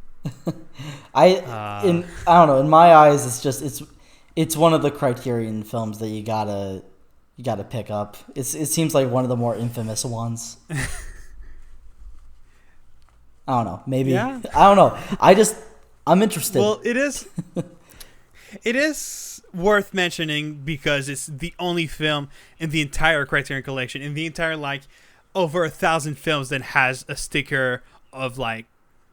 I don't know. In my eyes, it's one of the Criterion films that you gotta pick up. It seems like one of the more infamous ones. I don't know. Maybe. Yeah. I don't know. I'm interested. Well, it is. It is worth mentioning because it's the only film in the entire Criterion Collection, in the entire like over 1,000 films that has a sticker of like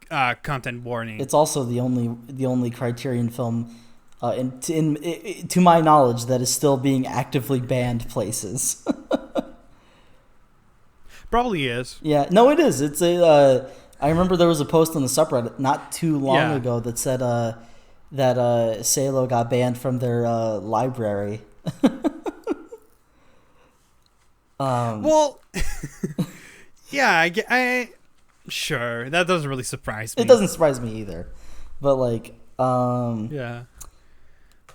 content warning. It's also the only Criterion film, to my knowledge, that is still being actively banned places. Probably is. Yeah, no, it is. It's a. I remember there was a post on the subreddit not too long ago that said that Salo got banned from their library. Well, yeah, sure, that doesn't really surprise me. It doesn't surprise me either, but like, yeah,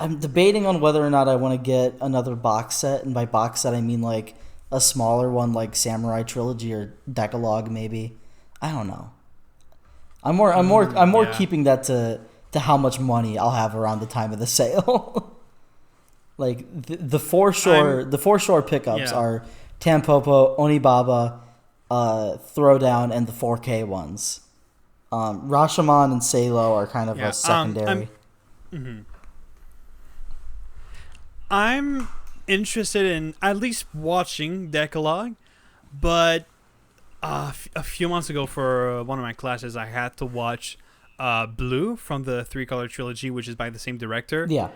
I'm debating on whether or not I want to get another box set, and by box set I mean like a smaller one, like Samurai Trilogy or Decalogue, maybe. I don't know. I'm more keeping that to how much money I'll have around the time of the sale. Like the foreshore pickups are Tampopo, Onibaba, Throwdown, and the 4K ones. Rashomon and Salo are kind of a secondary. I'm interested in at least watching Decalogue, but a few months ago for one of my classes, I had to watch Blue from the Three Color Trilogy, which is by the same director. Yeah.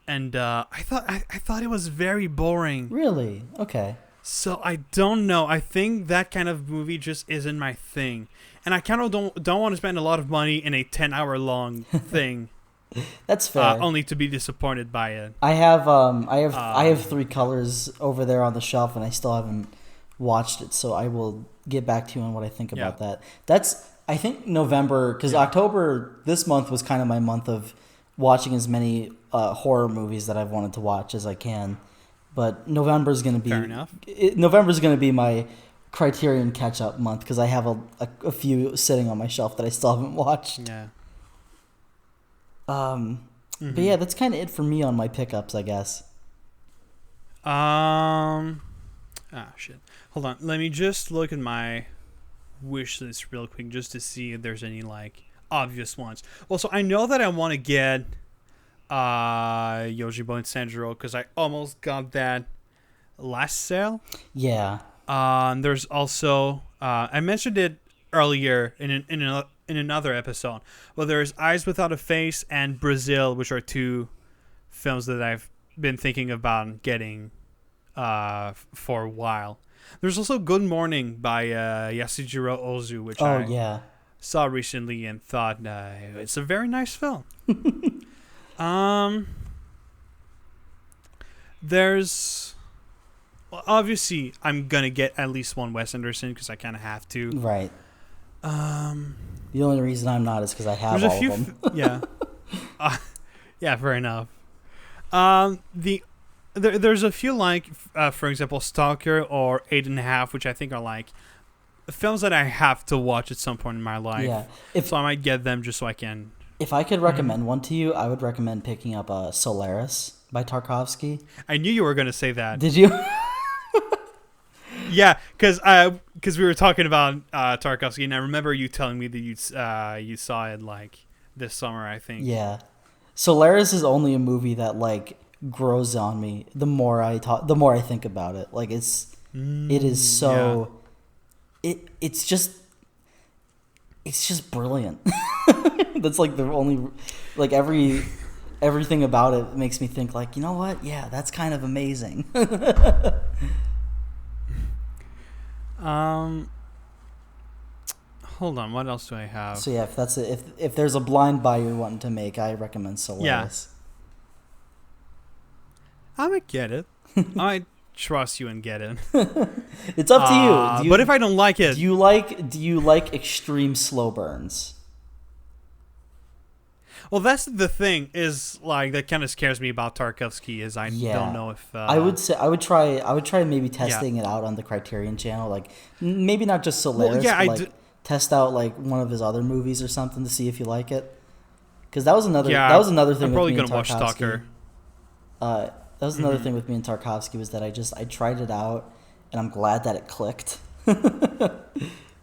And I thought it was very boring. Really? Okay. So I don't know. I think that kind of movie just isn't my thing, and I kind of don't want to spend a lot of money in a 10-hour long thing. That's fair. Only to be disappointed by it. I have Three Colors over there on the shelf, and I still haven't watched it. So I will get back to you on what I think about that. That's I think November, because October this month was kind of my month of watching as many horror movies that I've wanted to watch as I can. But November's going to be fair enough. November's going to be my Criterion catch-up month because I have a few sitting on my shelf that I still haven't watched. Yeah. But yeah, that's kind of it for me on my pickups, I guess. Shit. Hold on. Let me just look at my wish list real quick just to see if there's any like obvious ones. Well, so I know that I want to get Yojibo and Sanjuro because I almost got that last sale. Yeah. There's also I mentioned it earlier in another episode. Well, there's Eyes Without a Face and Brazil, which are two films that I've been thinking about getting for a while. There's also Good Morning by Yasujiro Ozu, which I saw recently and thought it's a very nice film. There's obviously I'm gonna get at least one Wes Anderson because I kind of have to. Right. The only reason I'm not is because I have all of them. Yeah. Yeah, fair enough. There's a few like, for example, Stalker or 8.5, which I think are like films that I have to watch at some point in my life. Yeah. So I might get them just so I can. If I could recommend one to you, I would recommend picking up Solaris by Tarkovsky. I knew you were going to say that. Did you? Yeah, because we were talking about Tarkovsky, and I remember you telling me that you saw it like this summer, I think. Yeah, Solaris is only a movie that like grows on me the more I think about it. Like it is so it's just brilliant. That's like the only like everything about it makes me think like, you know what? Yeah, that's kind of amazing. Hold on, what else do I have? So yeah, if there's a blind buy you're wanting to make, I recommend Solaris. I might get it. I might trust you and get it. It's up to you. But if I don't like it, do you like extreme slow burns? Well, that's the thing is like that kind of scares me about Tarkovsky is I don't know if I would try maybe testing it out on the Criterion channel, like maybe not just Solaris, but test out like one of his other movies or something to see if you like it. Because that was another thing. I'm probably gonna watch Stalker. That was another thing with me and Tarkovsky was that I tried it out and I'm glad that it clicked.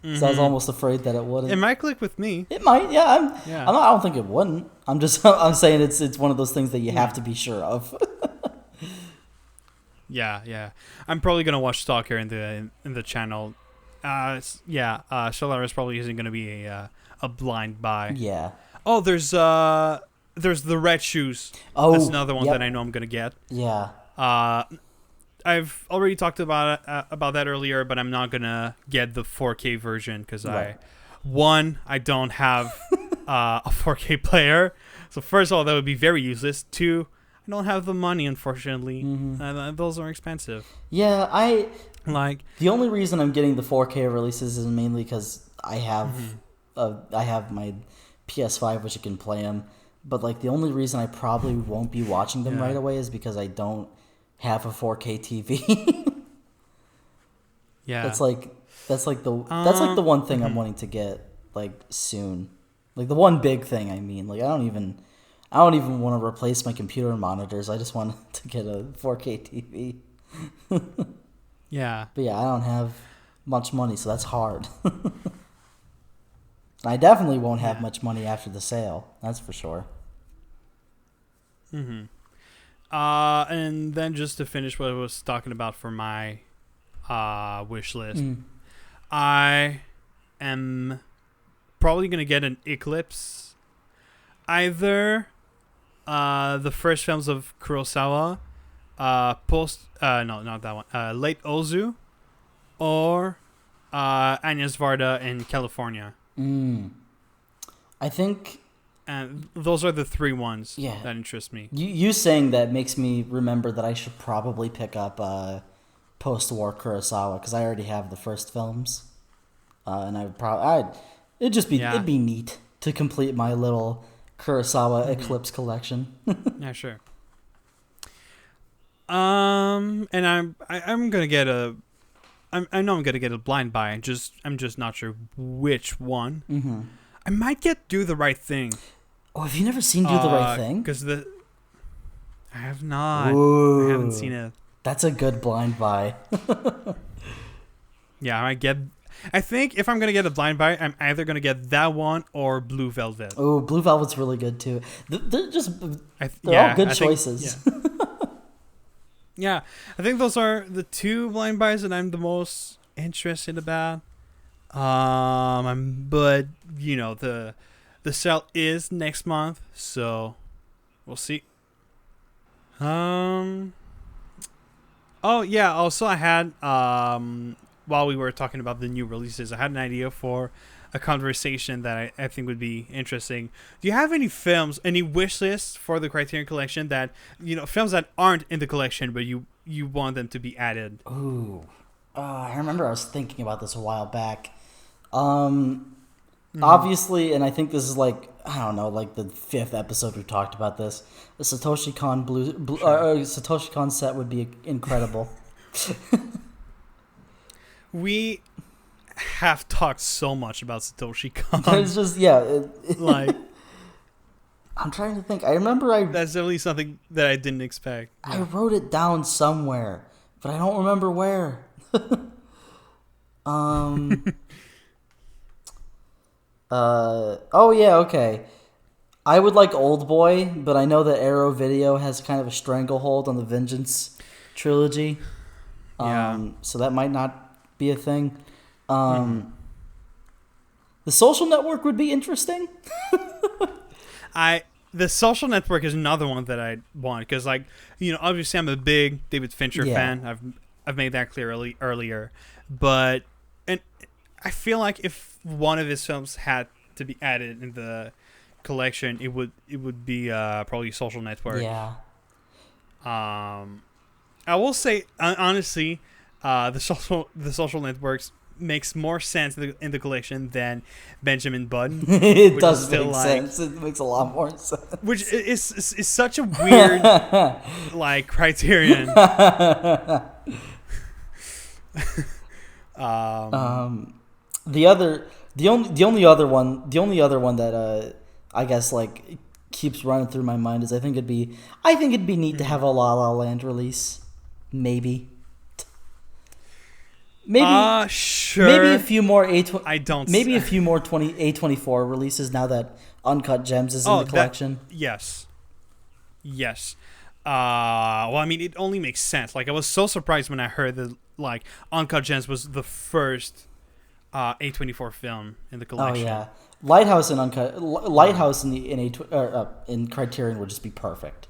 So I was almost afraid that it wouldn't. It might click with me. It might, yeah. Yeah. I don't think it wouldn't. I'm saying it's one of those things that you have to be sure of. Yeah. I'm probably gonna watch Stalker in the channel. Solar is probably isn't gonna be a blind buy. Yeah. Oh, there's the Red Shoes. Oh, that's another one yep. that I know I'm gonna get. Yeah. I've already talked about that earlier, but I'm not gonna get the 4K version because Right. I don't have a 4K player. So first of all, that would be very useless. Two, I don't have the money, unfortunately. Those are expensive. Yeah, Like the only reason I'm getting the 4K releases is mainly because I have my PS5, which I can play them. But like the only reason I probably won't be watching them right away is because I don't have a 4K TV. yeah, that's like the one thing I'm wanting to get like soon. Like the one big thing I mean. Like I don't even want to replace my computer monitors. I just want to get a 4K TV. yeah. But yeah, I don't have much money, so that's hard. I definitely won't have much money after the sale. That's for sure. And then just to finish what I was talking about for my wish list, I am probably gonna get an Eclipse, either the first films of Kurosawa, not that one, Late Ozu, or Agnes Varda in California. I think. And those are the three ones that interest me. You saying that makes me remember that I should probably pick up post-war Kurosawa because I already have the first films, and it'd be neat to complete my little Kurosawa Eclipse collection. Yeah, sure. And I'm gonna get I know I'm gonna get a blind buy. I'm just not sure which one. I might get Do the Right Thing. Oh, have you never seen Do the Right Thing? Because I have not. Ooh, I haven't seen it. That's a good blind buy. Yeah, I might get. I think if I'm gonna get a blind buy, I'm either gonna get that one or Blue Velvet. Oh, Blue Velvet's really good too. They're all good choices. Yeah, I think those are the two blind buys that I'm the most interested about. But you know the sale is next month, so we'll see. Oh yeah. Also, I had while we were talking about the new releases, I had an idea for a conversation that I think would be interesting. Do you have any films, any wish lists for the Criterion Collection that films that aren't in the collection but you want them to be added? Ooh, I remember I was thinking about this a while back. Obviously, and I think this is like the 5th episode we've talked about this. The Satoshi Kon Satoshi Kon set would be incredible. We have talked so much about Satoshi Kon. It's just like I'm trying to think. I remember that's definitely something that I didn't expect. I wrote it down somewhere, but I don't remember where. Okay. I would like Old Boy, but I know that Arrow Video has kind of a stranglehold on the Vengeance trilogy. So that might not be a thing. The Social Network would be interesting. The Social Network is another one that I want because, obviously I'm a big David Fincher fan. I've made that clear earlier, but I feel like if one of his films had to be added in the collection, it would be probably Social Network. Yeah. I will say honestly, the Social Networks makes more sense in the collection than Benjamin Button. It does make sense. It makes a lot more sense. Which is such a weird criterion. The only other one that I guess keeps running through my mind is I think it'd be neat to have a La La Land release. Maybe. sure. Maybe a few more I don't. Maybe a few more A24 releases now that Uncut Gems is in the collection. Yes. Well, I mean, it only makes sense. Like, I was so surprised when I heard that, like, Uncut Gems was the first A24 film in the collection. Oh yeah, Lighthouse and Lighthouse in Criterion would just be perfect.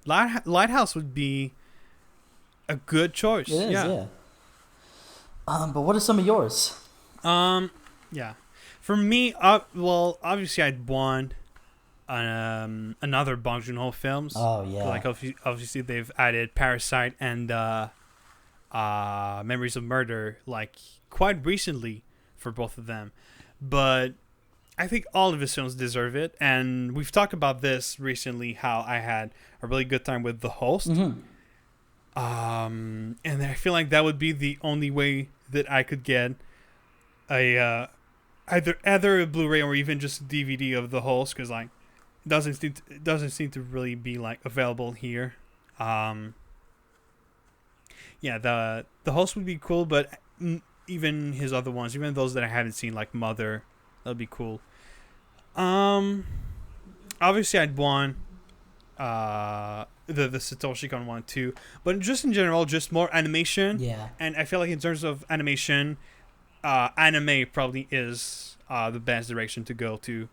Lighthouse would be a good choice. It is, yeah. But what are some of yours? Yeah. For me, well, obviously I'd want another Bong Joon-ho films. Oh yeah. Like obviously they've added Parasite and Memories of Murder like quite recently for both of them, but I think all of his films deserve it. And we've talked about this recently, how I had a really good time with The Host. Mm-hmm. And I feel like that would be the only way that I could get a either a Blu-ray or even just a DVD of The Host, because like it doesn't seem to really be like available here. Yeah, the Host would be cool, but even his other ones, even those that I haven't seen, like Mother, that'd be cool. Obviously I'd want the Satoshi Kon one too, but just in general, just more animation. Yeah. And I feel like in terms of animation, anime probably is the best direction to go to,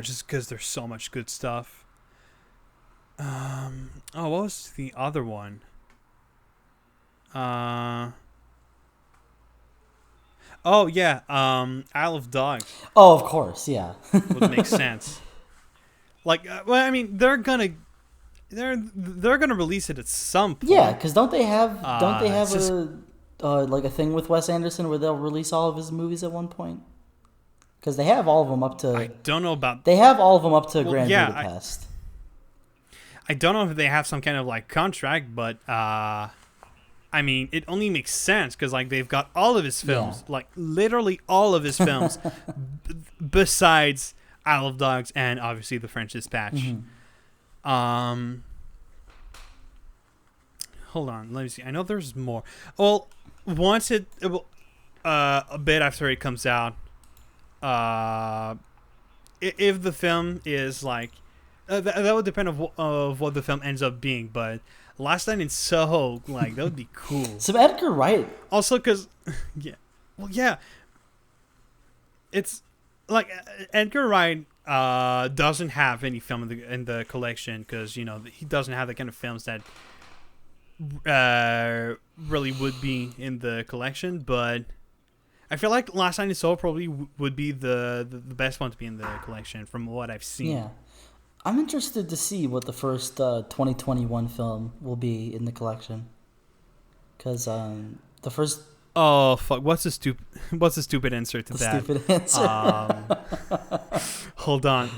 just because there's so much good stuff. What was the other one? Oh yeah, Isle of Dogs. Oh, of course, yeah. Would make sense. Like, well, I mean, they're gonna release it at some point. Yeah, because don't they have just like a thing with Wes Anderson where they'll release all of his movies at one point? Because they have all of them up to. I don't know about. They have all of them up to Grand Budapest. I don't know if they have some kind of like contract, but I mean, it only makes sense because like they've got all of his films, like literally all of his films, besides Isle of Dogs and obviously The French Dispatch. Mm-hmm. Hold on, let me see. I know there's more. Well, once a bit after it comes out, if the film is like that would depend of what the film ends up being, but Last Night in Soho, like that would be cool. Some Edgar Wright. Also, because it's like Edgar Wright doesn't have any film in the collection because he doesn't have the kind of films that really would be in the collection. But I feel like Last Night in Soho probably would be the best one to be in the collection from what I've seen. Yeah. I'm interested to see what the first 2021 film will be in the collection. Because the first... Oh, fuck. What's the stupid answer to that? Stupid answer. Hold on.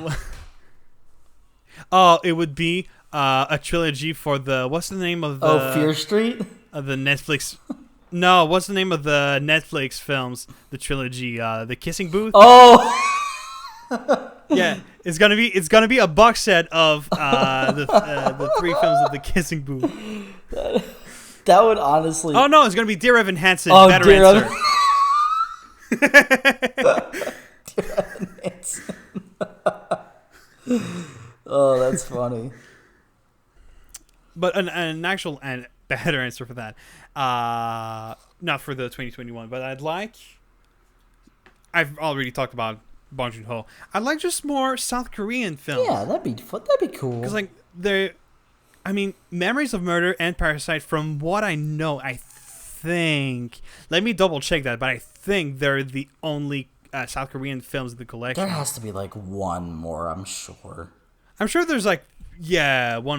Oh, it would be a trilogy for the... What's the name of the... Oh, Fear Street? The Netflix... No, what's the name of the Netflix films? The trilogy, The Kissing Booth? Oh! Yeah, it's gonna be a box set of the three films of The Kissing Booth. That would honestly... Oh no, it's gonna be Dear Evan Hansen. Oh, better Dear answer. Dear Evan Hansen. Oh, that's funny. But an actual and better answer for that, not for the 2021. But I've already talked about Bong Joon-ho. I'd like just more South Korean films. Yeah, that'd be cool. Because like Memories of Murder and Parasite, from what I know, I think, let me double check that, but I think they're the only South Korean films in the collection. There has to be like one more, I'm sure. I'm sure there's one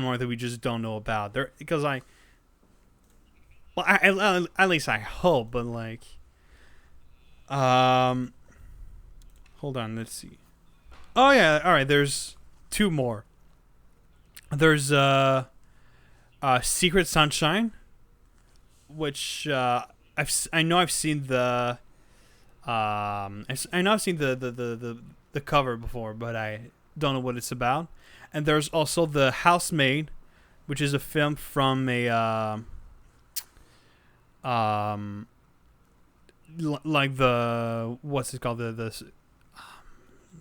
more that we just don't know about. Because at least I hope, but like, hold on, let's see. Oh yeah, all right. There's two more. There's Secret Sunshine, which I know I've seen the the cover before, but I don't know what it's about. And there's also The Housemaid, which is a film from a like the what's it called, the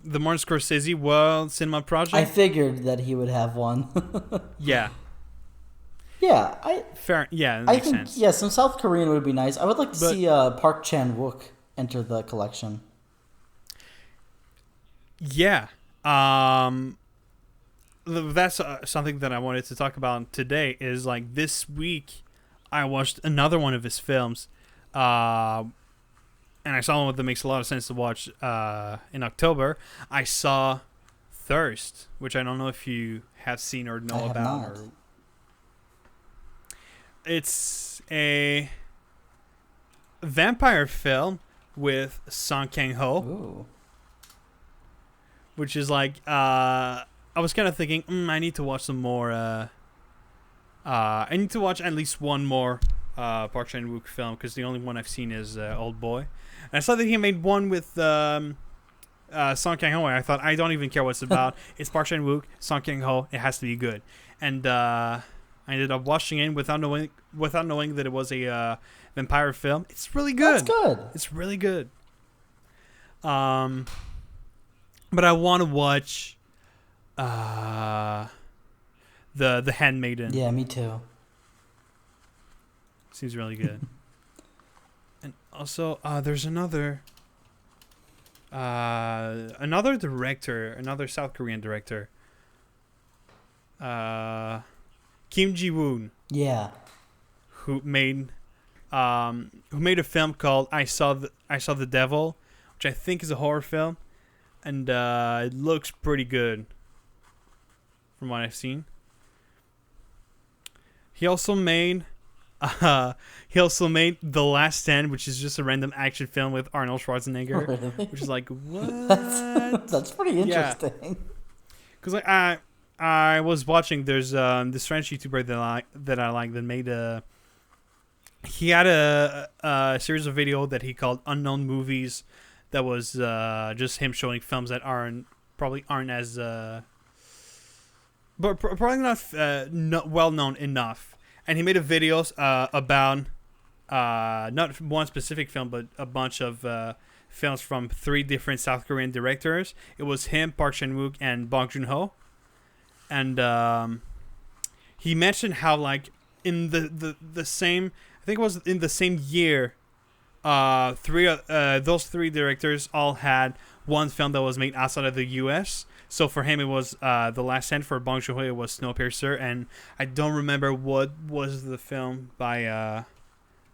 Martin Scorsese World Cinema Project. I figured that he would have one. Yeah. Yeah, Fair. Yeah, that I makes think sense. yeah, some South Korean would be nice. I would like to see Park Chan-wook enter the collection. Yeah. That's something that I wanted to talk about today. Is like this week, I watched another one of his films, and I saw one that makes a lot of sense to watch. In October, I saw Thirst, which I don't know if you have seen or know I have about. not. It's a vampire film with Song Kang-ho, Ooh. which is like I was kind of thinking I need to watch some more. I need to watch at least one more Park Chan-wook film because the only one I've seen is Old Boy. And I saw that he made one with Song Kang-ho. And I thought I don't even care what it's about. It's Park Chan-wook, Song Kang-ho. It has to be good. And I ended up watching it without knowing that it was a vampire film. It's really good. That's good. It's really good. But I want to watch the Handmaiden. Yeah, me too. Seems really good. And also, there's another director, another South Korean director. Kim Ji-woon, Yeah. who made a film called I Saw the Devil, which I think is a horror film, and it looks pretty good from what I've seen. He also made The Last Stand, which is just a random action film with Arnold Schwarzenegger, Really? which is like what? That's pretty interesting. Because like I was watching. There's this French YouTuber that I like that made he had a series of video that he called Unknown Movies, that was just him showing films that probably aren't as but probably not well known enough. And he made a videos about not one specific film, but a bunch of films from 3 different South Korean directors. It was him, Park Chan-wook, and Bong Joon-ho. And he mentioned how like in the same, I think it was in the same year, those 3 directors all had one film that was made outside of the U.S. So for him it was The Last Stand. For Bong Joon-ho it was Snowpiercer, and I don't remember what was the film by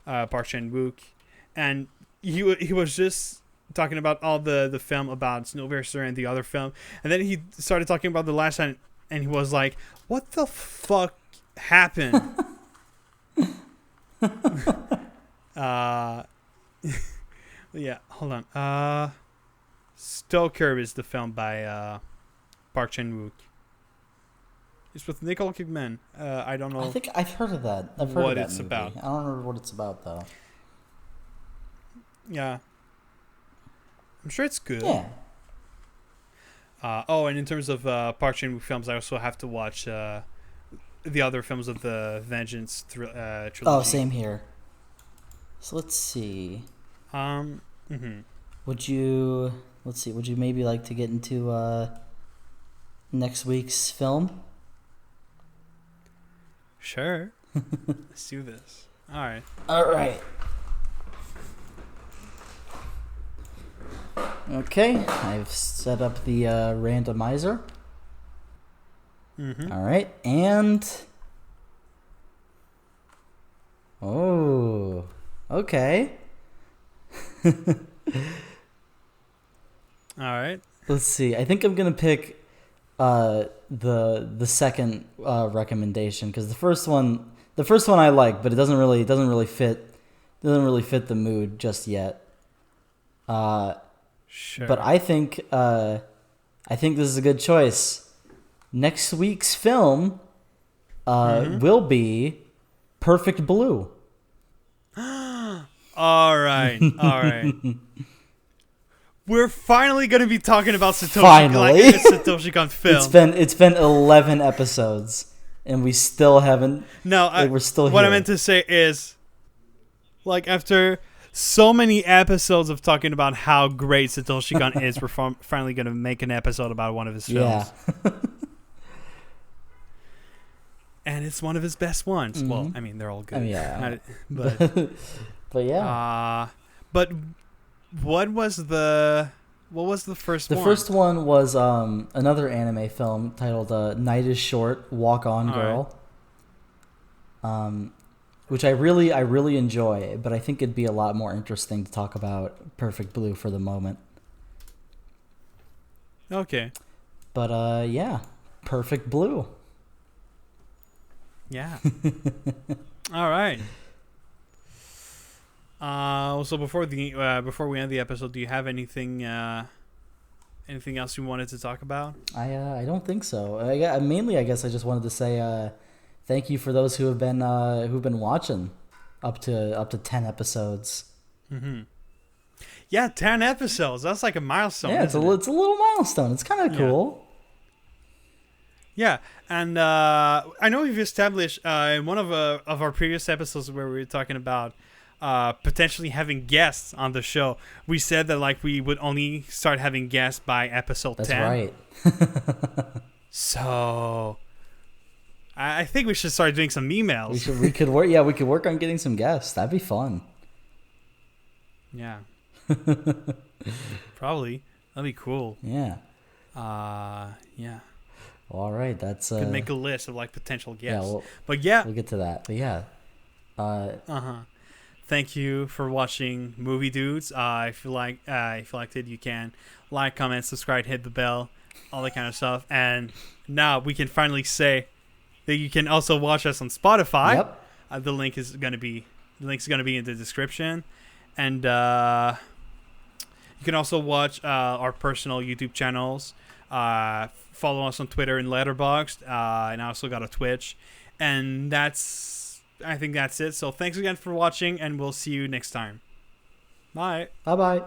Park Chan-wook. And he was just talking about all the film about Snowpiercer and the other film, and then he started talking about The Last Stand. And he was like, what the fuck happened? Yeah, hold on. Stoker is the film by Park Chan-wook. It's with Nicole Kidman. I don't know. I think I've heard of that. I've heard what of that it's movie. about. I don't remember what it's about, though. Yeah. I'm sure it's good. Yeah. And in terms of Park Chan-wook films, I also have to watch the other films of the Vengeance trilogy. Oh, same here. So let's see. Would you maybe like to get into next week's film? Sure. Let's do this. All right. Okay, I've set up the randomizer. Mm-hmm. All right, and oh, okay. All right. Let's see. I think I'm gonna pick the second recommendation, because the first one I like, but it doesn't really fit the mood just yet. Sure. But I think this is a good choice. Next week's film will be Perfect Blue. All right. We're finally going to be talking about Satoshi. Finally. Like, Satoshi Kon film. It's been 11 episodes and we still haven't. No, we're still what here. I meant to say is, like, after so many episodes of talking about how great Satoshi Kon is. We're finally going to make an episode about one of his films. Yeah. And it's one of his best ones. Mm-hmm. Well, I mean, they're all good. I mean, yeah. But yeah. But what was the first one? The first one was another anime film titled Night is Short, Walk On Girl. Right. Which I really enjoy, but I think it'd be a lot more interesting to talk about Perfect Blue for the moment. Okay. But yeah, Perfect Blue. Yeah. All right. So before we end the episode, do you have anything else you wanted to talk about? I don't think so. Mainly, I guess I just wanted to say thank you for those who've been watching up to 10 episodes. Mm-hmm. Yeah, 10 episodes. That's like a milestone. Yeah, it's a little milestone. It's kind of cool. Yeah, and I know we've established in one of our previous episodes where we were talking about potentially having guests on the show. We said that like we would only start having guests by episode 10. That's right. So I think we should start doing some emails. We could work. Yeah, we could work on getting some guests. That'd be fun. Yeah. Probably. That'd be cool. Yeah. Yeah. All right, that's could make a list of like potential guests. Yeah, but yeah, we'll get to that. But yeah, thank you for watching Movie Dudes. If you liked it, you can like, comment, subscribe, hit the bell, all that kind of stuff. And now we can finally say that you can also watch us on Spotify. Yep. The link is gonna be in the description, and you can also watch our personal YouTube channels. Follow us on Twitter and Letterboxd, and I also got a Twitch, and I think that's it. So thanks again for watching, and we'll see you next time. Bye. Bye.